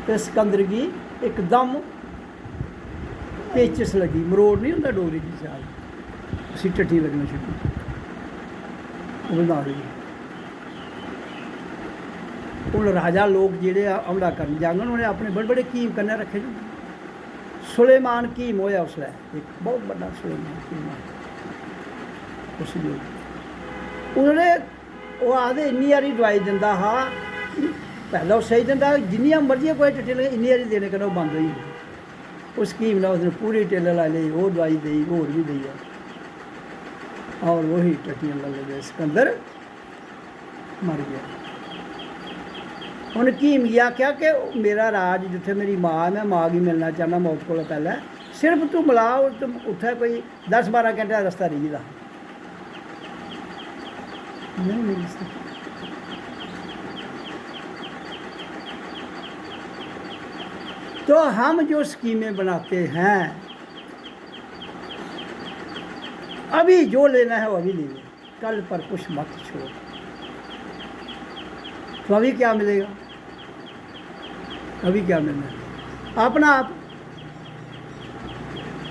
तो सिकंदर की एकदम पेचस लगी, मरोड़ नहीं होंगे डोगरी की सियाल, उसी टट्टी लगना शुरू बना रही। हूँ राजा लोग जोड़े हमला कर जांगन, उन्हें अपने बड़े बड़े कीम कन्ने रखे। सुलेमान कीम होया उसलै, एक बहुत बड़ा सुलेमान कीम उस उन्होंने वो आखते इन्नी हारी दवाई दिंदा हा, पहले वो सही दिंदा, जिन्नियां मर्जी कोई टट्टी लगे इन्नी हारी देने कन्नै बंद होई। उस कीम ने उसने पूरी टेले लाई ली, वो दवाई दी, होर भी दी है, और वही टट्टियां लग गए, सिकंदर मर गया। उन्हें कीम की आख्या कि मेरा राज जिथे मेरी माँ, मैं माँ की मिलना चाहना मौत को पहले, सिर्फ तू मिला, उत्थे कोई 10-12 घंटे का रस्ता रही दा नहीं मिल सकता। तो हम जो स्कीमें बनाते हैं, अभी जो लेना है वो अभी ले लें, कल पर कुछ मत छोड़। तो अभी क्या मिलेगा? अभी क्या मिलना है? अपना आप।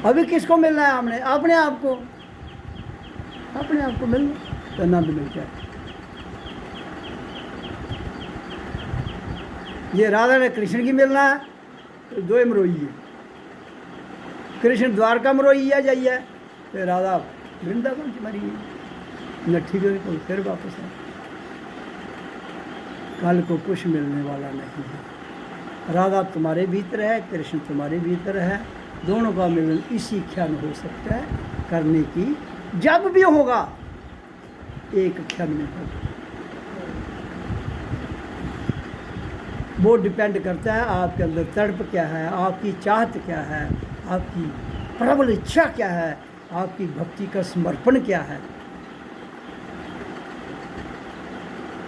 अभी किसको मिलना है? हमने अपने आप को, अपने आप को मिलना तो आनंद मिल जाए। ये राधा ने कृष्ण की मिलना है तो दो ही मरोई है, कृष्ण द्वारका मरोई है जाइए, फिर राधा वृंदावन मरी है, नठी को फिर वापस है। कल को कुछ मिलने वाला नहीं है। राधा तुम्हारे भीतर है, कृष्ण तुम्हारे भीतर है, दोनों का मिलन इसी क्षण हो सकता है। करने की जब भी होगा एक क्षण में होगा। वो डिपेंड करता है आपके अंदर तड़प क्या है, आपकी चाहत क्या है, आपकी प्रबल इच्छा क्या है, आपकी भक्ति का समर्पण क्या है।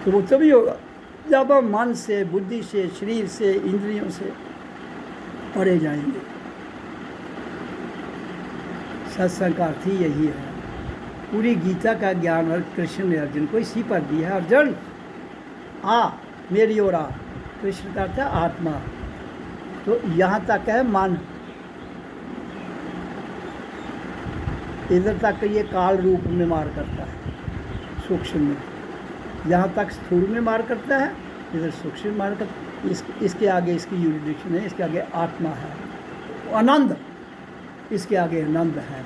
तो वो तभी होगा जब हम मन से, बुद्धि से, शरीर से, इंद्रियों से परे जाएंगे। सत्संग का अर्थ ही यही है। पूरी गीता का ज्ञान और कृष्ण ने अर्जुन को इसी पर दिया है। अर्जुन आ मेरी ओर आ। कृष्ण का अर्थ है आत्मा। तो यहाँ तक है मन, इधर तक ये काल रूप में मार करता है, सूक्ष्म में। यहाँ तक स्थूल में मार करता है, इधर सूक्ष्म में मार करता है। इसके आगे इसकी यूरिडिक्शन है, इसके आगे आत्मा है, आनंद, इसके आगे आनंद है।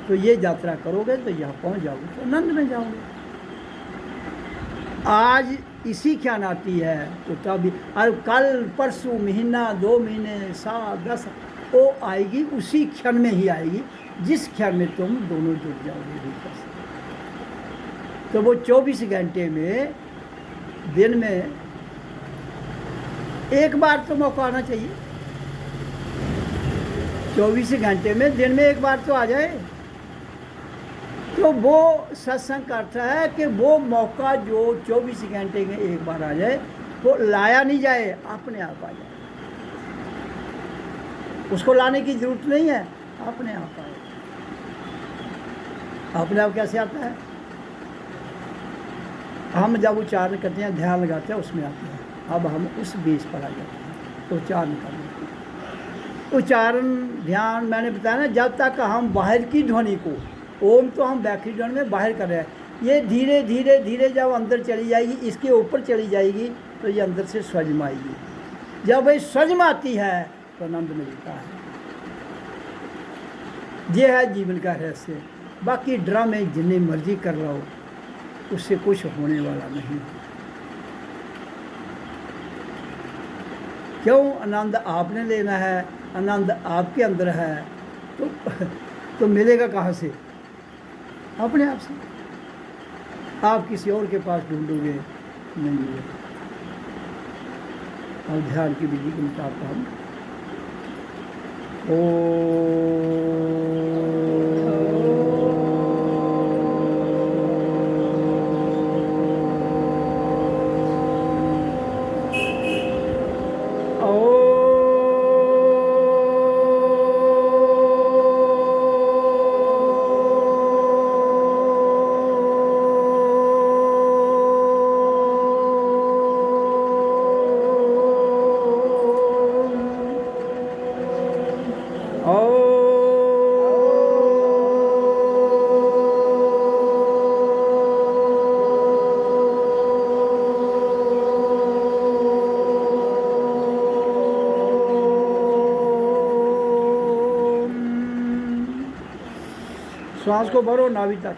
तो ये यात्रा करोगे तो यहाँ पहुँच जाओगे, तो आनंद में जाओगे। आज इसी क्षण आती है तो तभी, और कल परसों, महीना, 2 महीने, साल, 10, वो आएगी उसी क्षण में ही आएगी जिस क्षण में तुम दोनों जुड़ जाओगे भीतर से। तो वो 24 घंटे में, दिन में एक बार तो मौका आना चाहिए। 24 घंटे में दिन में एक बार तो आ जाए। तो वो सत्संग का अर्थ है कि वो मौका जो 24 घंटे में एक बार आ जाए, वो लाया नहीं जाए, अपने आप आ जाए। उसको लाने की जरूरत नहीं है, अपने आप आए। अपने आप कैसे आता है? हम जब उच्चारण करते हैं, ध्यान लगाते हैं, उसमें आते हैं। अब हम उस बेस पर आ जाते हैं तो उच्चारण करने की। उच्चारण ध्यान मैंने बताया ना, जब तक हम बाहर की ध्वनि को, ओम तो हम बैकरी ध्वनि में बाहर कर रहे हैं, ये धीरे धीरे धीरे जब अंदर चली जाएगी, इसके ऊपर चली जाएगी, तो ये अंदर से स्वजम आएगी। जब ये स्वजम आती है तो आनंद मिलता है। ये है जीवन का रहस्य। बाकी ड्रामे जितने मर्जी कर रहा हो, उससे कुछ होने वाला नहीं। क्यों? आनंद आपने लेना है, आनंद आपके अंदर है। तो मिलेगा कहाँ से? अपने आप से। आप किसी और के पास ढूंढोगे, नहीं मिलेगा। और ध्यान की विधि के मुताबिक हम श्वास को भरो नाभि तक।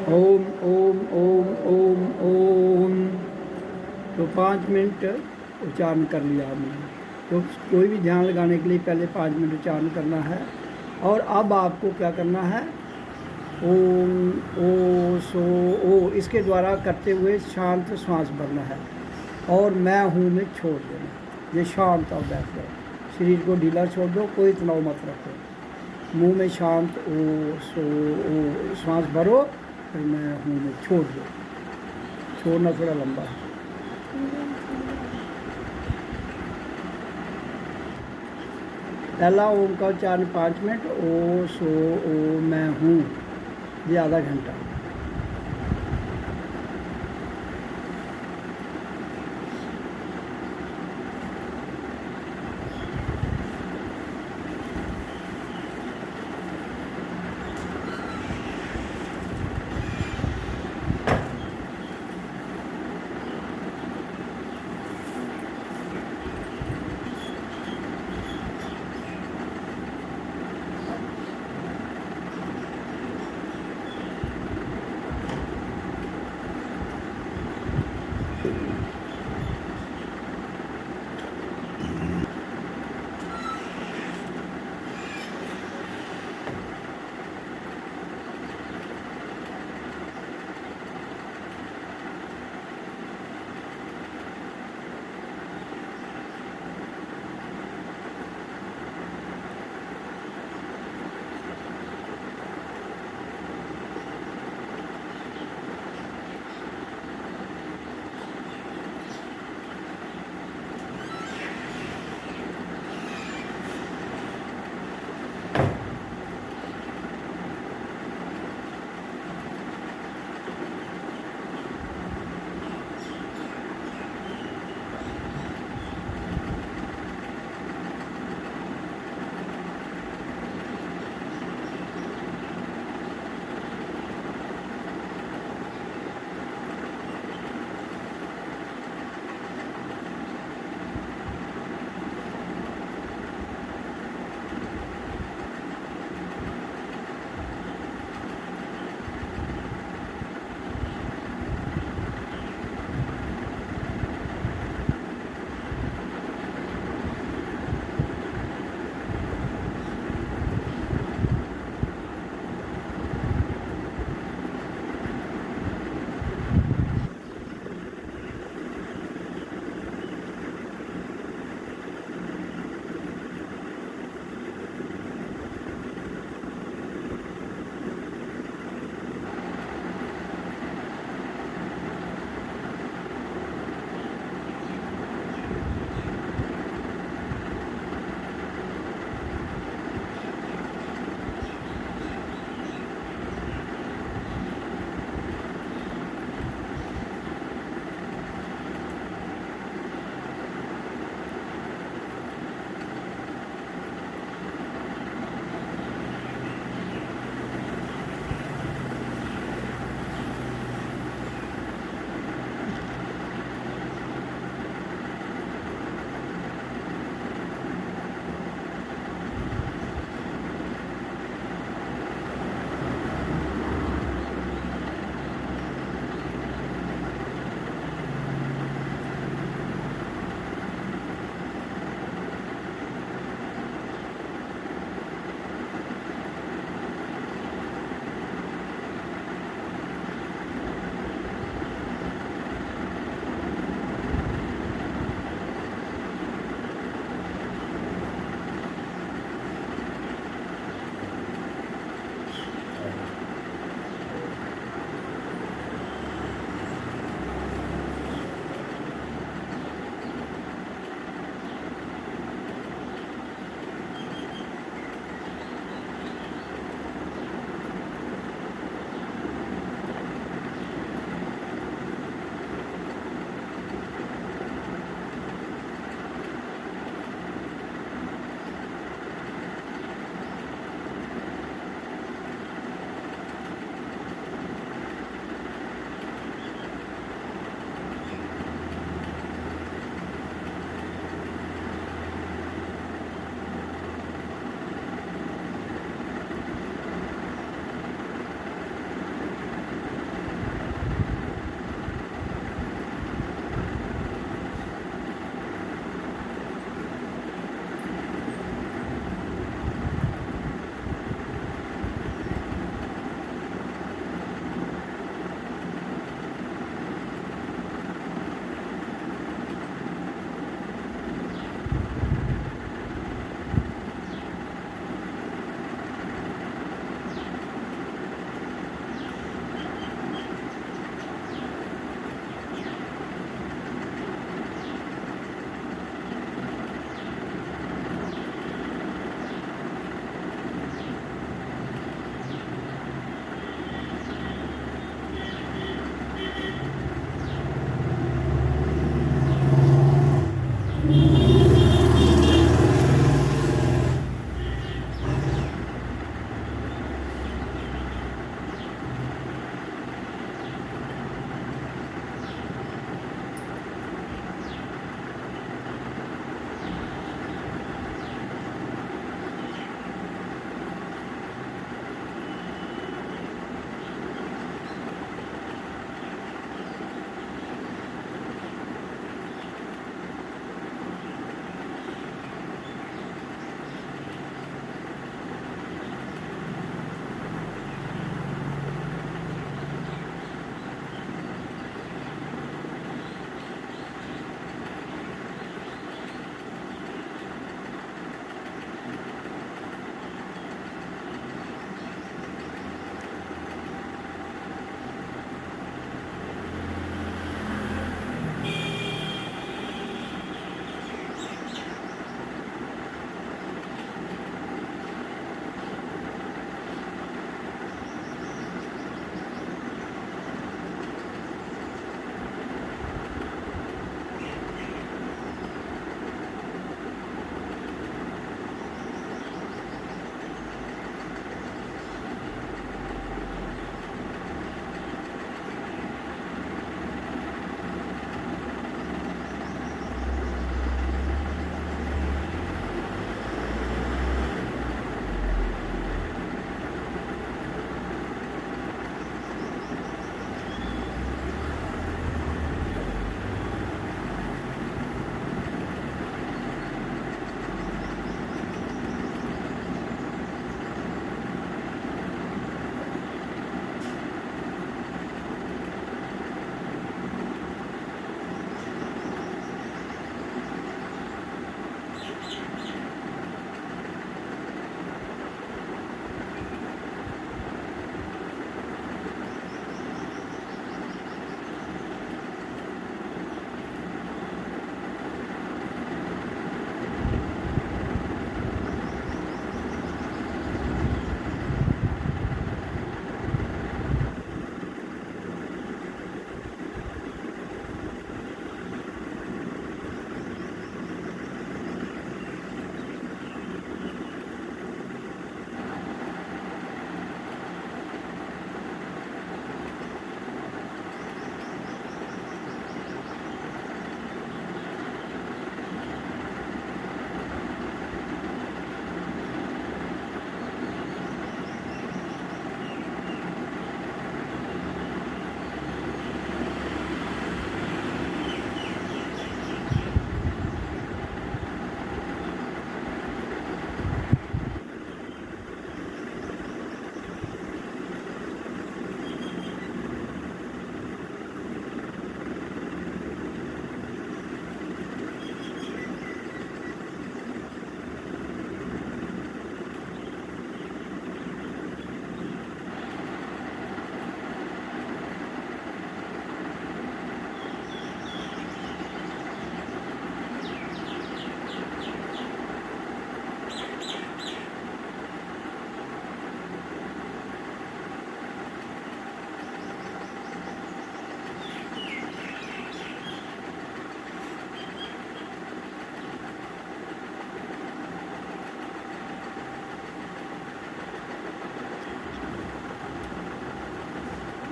ओम ओम ओम ओम ओम। तो 5 मिनट उच्चारण कर लिया हमने। तो कोई भी ध्यान लगाने के लिए पहले 5 मिनट उच्चारण करना है। और अब आपको क्या करना है, ओम ओ सो ओ, इसके द्वारा करते हुए शांत श्वास भरना है और मैं हूँ में छोड़ देना। ये शांत और बैठ जाओ, शरीर को ढीला छोड़ दो, कोई तनाव मत रखो। मुंह में शांत ओ सो ओ श्वास भरो, फिर मैं हूँ में छोड़ दो। छोड़ना थोड़ा लंबा है। पहला ओम का उच्चारण 5 मिनट, ओ सो ओ मैं हूँ, ये आधा घंटा।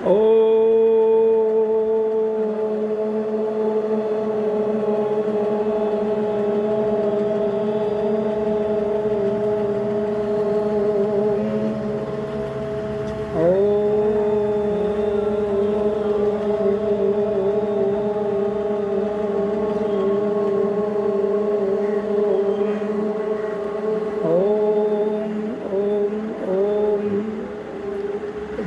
ओ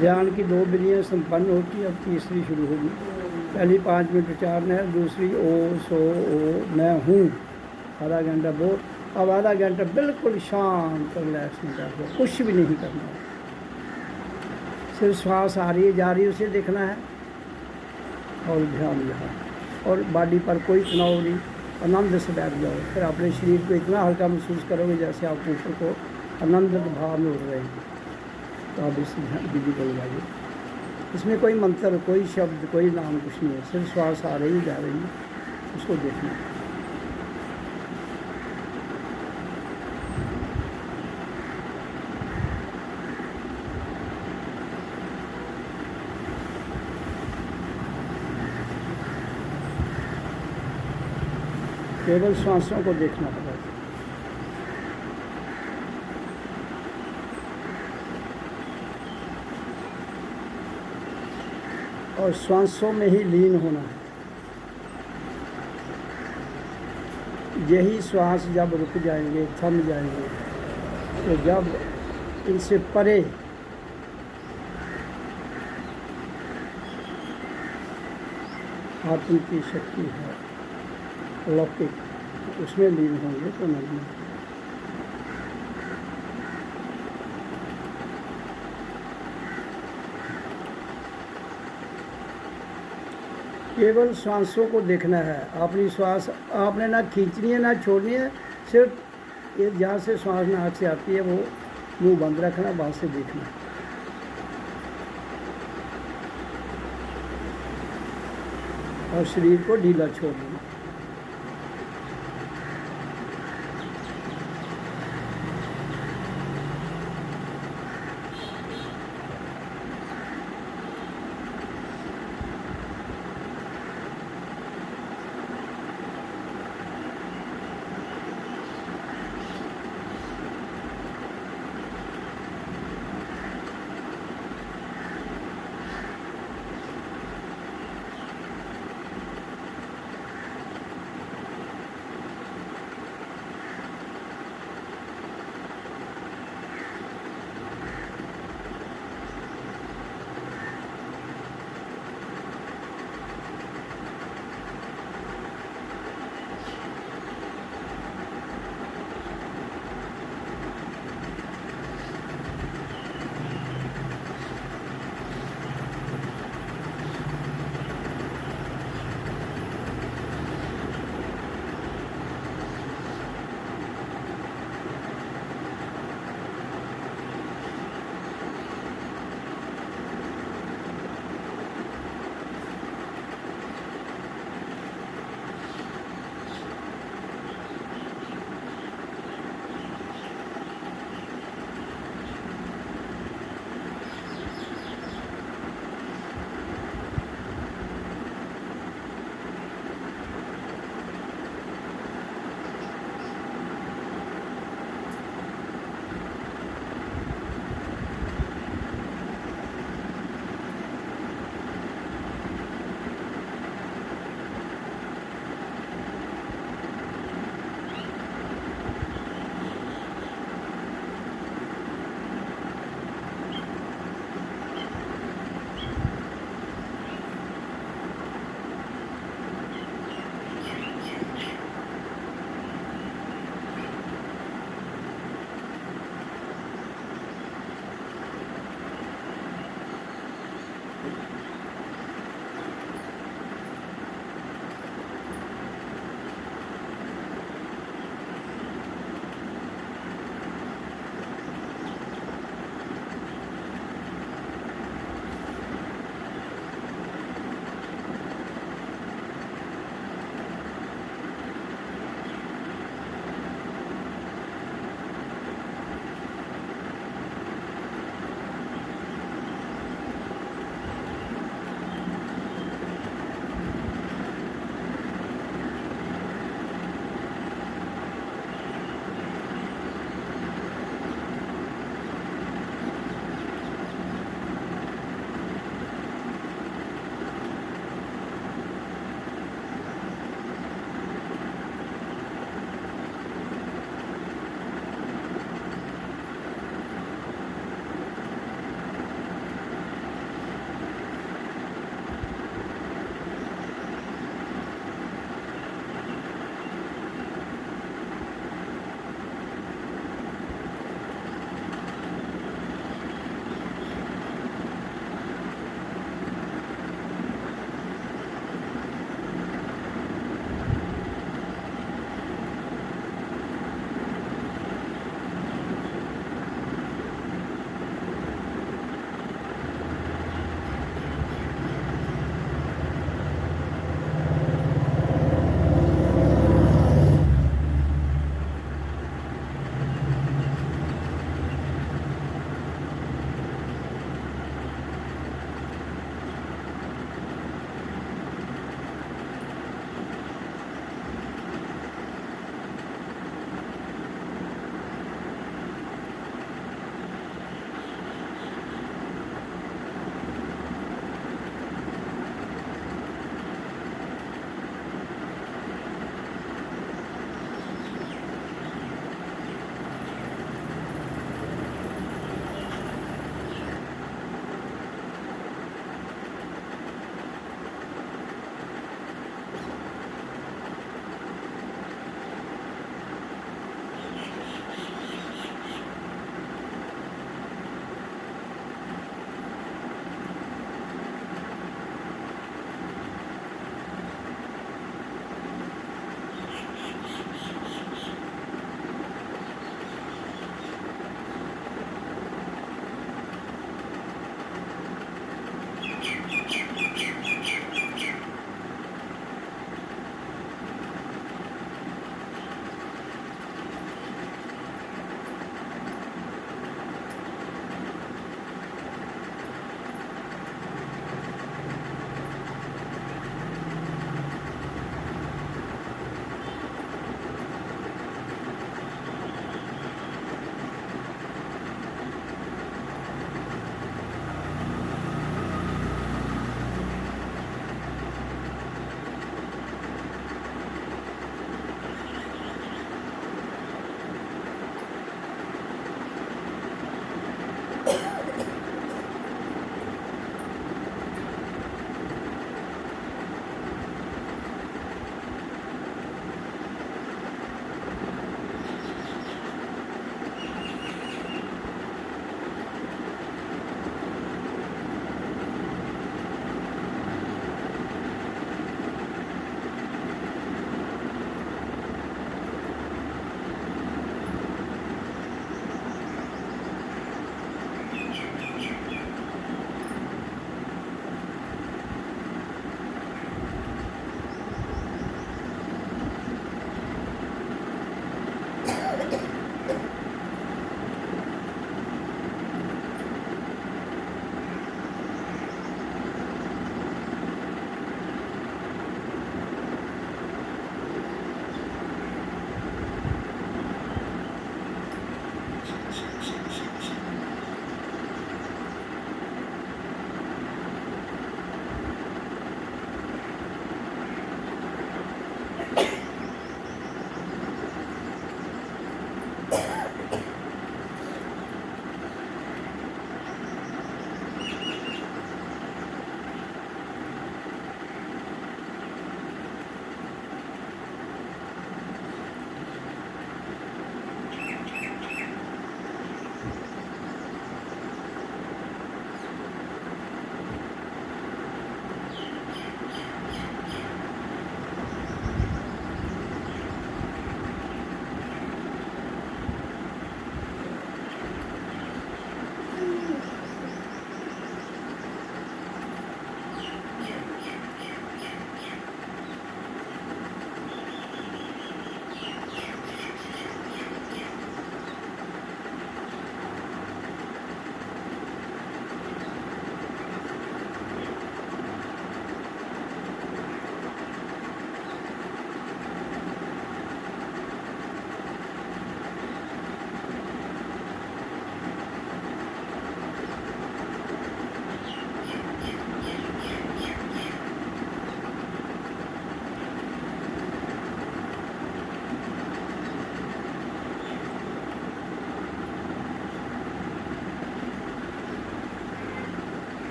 ध्यान की 2 विधियाँ संपन्न होती, अब तीसरी शुरू होगी। पहली 5 मिनट उच्चारण है, दूसरी ओ सो ओ मैं हूँ। आधा घंटा बोल, अब आधा घंटा बिल्कुल शांत रिलैक्स में बैठो, कुछ भी नहीं करना, सिर्फ श्वास आ रही है जा रही है उसे देखना है और ध्यान यहाँ, और बॉडी पर कोई तनाव नहीं, आनंद से बैठ जाओ। फिर अपने शरीर को इतना हल्का महसूस करोगे जैसे आप ऊपर को आनंद भाव में उड़ रहे हैं। तो आप इस विधि को लगाइए। इसमें कोई मंत्र, कोई शब्द, कोई नाम कुछ नहीं है, सिर्फ श्वास आ रही जा रही है, उसको देखना है। केवल श्वासों को देखना पड़ता है। और श्वासों में ही लीन होना है। यही श्वास जब रुक जाएंगे, थम जाएंगे, तो जब इनसे परे आत्म की शक्ति है लौकिक, उसमें लीन होंगे तो नहीं। केवल श्वासों को देखना है। अपनी श्वास आपने ना खींचनी है ना छोड़नी है, सिर्फ ये जहाँ से श्वास नाक से आती है वो मुंह बंद रखना, वहाँ से देखना है। और शरीर को ढीला छोड़ देना।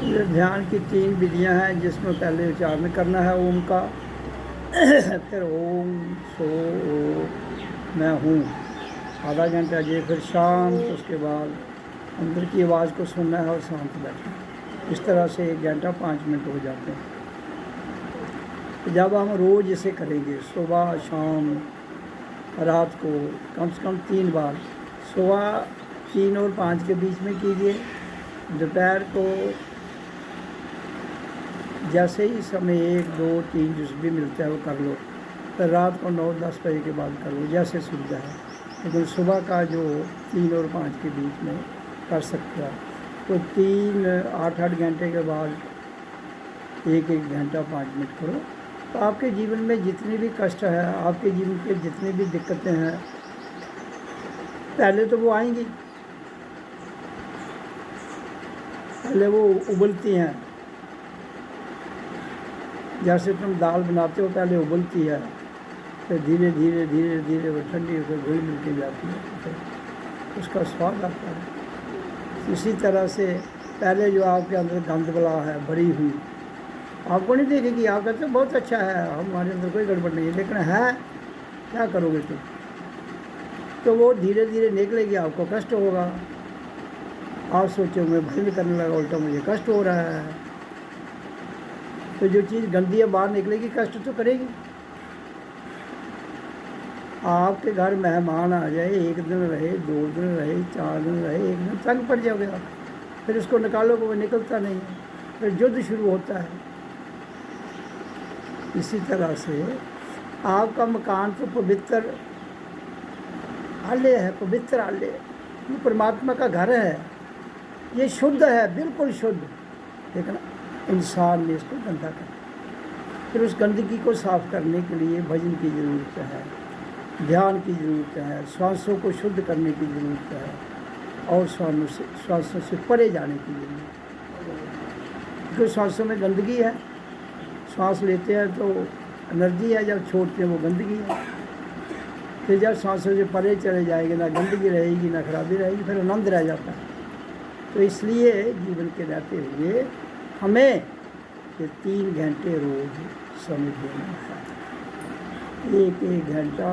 ये ध्यान की 3 विधियां हैं, जिसमें पहले उच्चारण करना है ओम का, फिर ओम सो ओ मैं हूँ आधा घंटा जी, फिर शांत, उसके बाद अंदर की आवाज़ को सुनना है और शांत बैठना। इस तरह से 1 घंटा 5 मिनट हो जाते हैं। तो जब हम रोज़ इसे करेंगे, सुबह शाम रात को कम से कम 3 बार, सुबह 3 और 5 के बीच में कीजिए, दोपहर को जैसे ही समय 1, 2, 3 जिस भी मिलता है वो कर लो, फिर रात को 9-10 बजे के बाद कर लो, जैसे सुविधा है। लेकिन सुबह का जो 3 और 5 के बीच में कर सकते हो, तो 3 8-8 घंटे के बाद 1-1 घंटा 5 मिनट करो, तो आपके जीवन में जितनी भी कष्ट है, आपके जीवन के जितनी भी दिक्कतें हैं, पहले तो वो आएंगी, पहले वो उबलती हैं। जैसे तुम दाल बनाते हो, पहले उबलती है, फिर धीरे धीरे धीरे धीरे वो ठंडी होकर घुल मिल के जाती है, फिर उसका स्वाद आता है। इसी तरह से पहले जो आपके अंदर गंद बला है भरी हुई, आपको नहीं देखेगी, आप कहते हैं बहुत अच्छा है, हमारे अंदर कोई गड़बड़ नहीं है, लेकिन है क्या करोगे तुम? तो वो धीरे धीरे निकलेगी, आपको कष्ट होगा। आप सोचो मैं भजन करने लगा, उल्टा मुझे कष्ट हो रहा है। तो जो चीज़ गंदी है बाहर निकलेगी, कष्ट तो करेगी। आपके घर मेहमान आ जाए, 1 दिन रहे, 2 दिन रहे, 4 दिन रहे, 1 दिन तंग पड़ जाओगे आप, फिर उसको निकालो, वो निकलता नहीं है, फिर युद्ध शुरू होता है। इसी तरह से आपका मकान तो पवित्र आलय है, पवित्र आलय, ये परमात्मा का घर है, ये शुद्ध है, बिल्कुल शुद्ध, लेकिन इंसान ने इसको गंदा कर। फिर उस गंदगी को साफ करने के लिए भजन की ज़रूरत है, ध्यान की ज़रूरत है, श्वासों को शुद्ध करने की ज़रूरत है, और श्वासों से परे जाने की ज़रूरत है। क्योंकि श्वासों में गंदगी है, श्वास लेते हैं तो एनर्जी है, जब छोड़ते हैं वो गंदगी है। फिर जब सांसों से परे चले जाएंगे, ना गंदगी रहेगी ना खराबी रहेगी, फिर आनंद रह जाता है। तो इसलिए जीवन के रहते हुए हमें ये 3 घंटे रोज समय देना है। 1-1 घंटा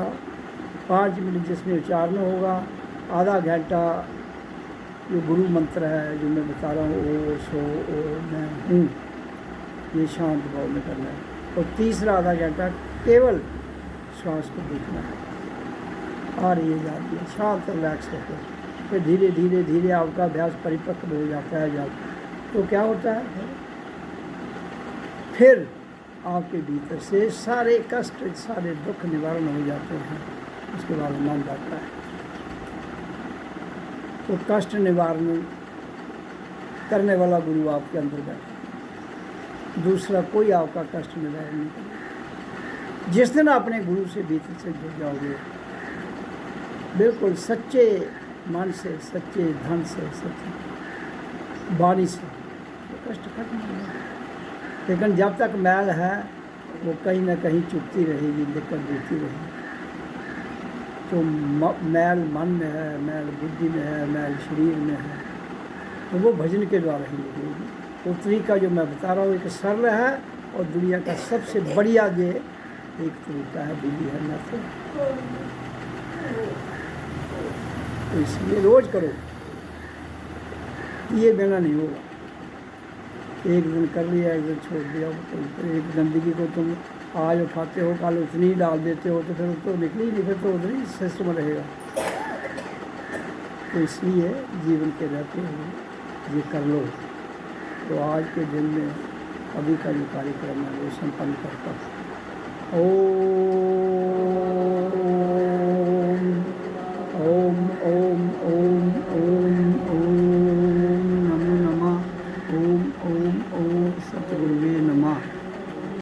5 मिनट जिसमें उच्चारण होगा, आधा घंटा जो गुरु मंत्र है जो मैं बता रहा हूँ, ओ सो ओ मैं हूँ, ये शांत भाव में करना है, और तीसरा आधा घंटा केवल श्वास को देखना है, आ रही है जाती है, शांत रिलैक्स होकर। फिर धीरे धीरे धीरे आपका अभ्यास परिपक्व हो जाता है, जब तो क्या होता है, फिर आपके भीतर से सारे कष्ट, सारे दुख निवारण हो जाते हैं। उसके बाद आनंद आता है। तो कष्ट निवारण करने वाला गुरु आपके अंदर बैठा, दूसरा कोई आपका कष्ट निवारण नहीं करेगा। जिस दिन अपने गुरु से भीतर से जुड़ जाओगे, बिल्कुल सच्चे मन से, सच्चे धन से, सच्चे वाणी से, तो कष्ट खत्म हो जाएगा। लेकिन जब तक मैल है वो कहीं ना कहीं चुभती रहेगी, दिक्कत देती रहेगी। तो मैल मन में है, मैल बुद्धि में है, मैल शरीर में है, तो वो भजन के द्वारा ही निकलेगी। वो तरीका जो मैं बता रहा हूँ एक सरल है, और दुनिया का सबसे बढ़िया ये एक तरीका है, विधि है ना। तो इसलिए रोज़ करो, ये बिना नहीं होगा। एक दिन कर लिया, एक दिन छोड़ दिया, तो एक गंदगी को तुम आज उठाते हो, कल उतनी डाल देते हो, तो फिर तो निकली नहीं, फिर तो उतनी सिस्टम रहेगा। तो इसलिए जीवन के रहते हुए ये कर लो। तो आज के दिन में अभी का जो कार्यक्रम है वो संपन्न करता है। ओ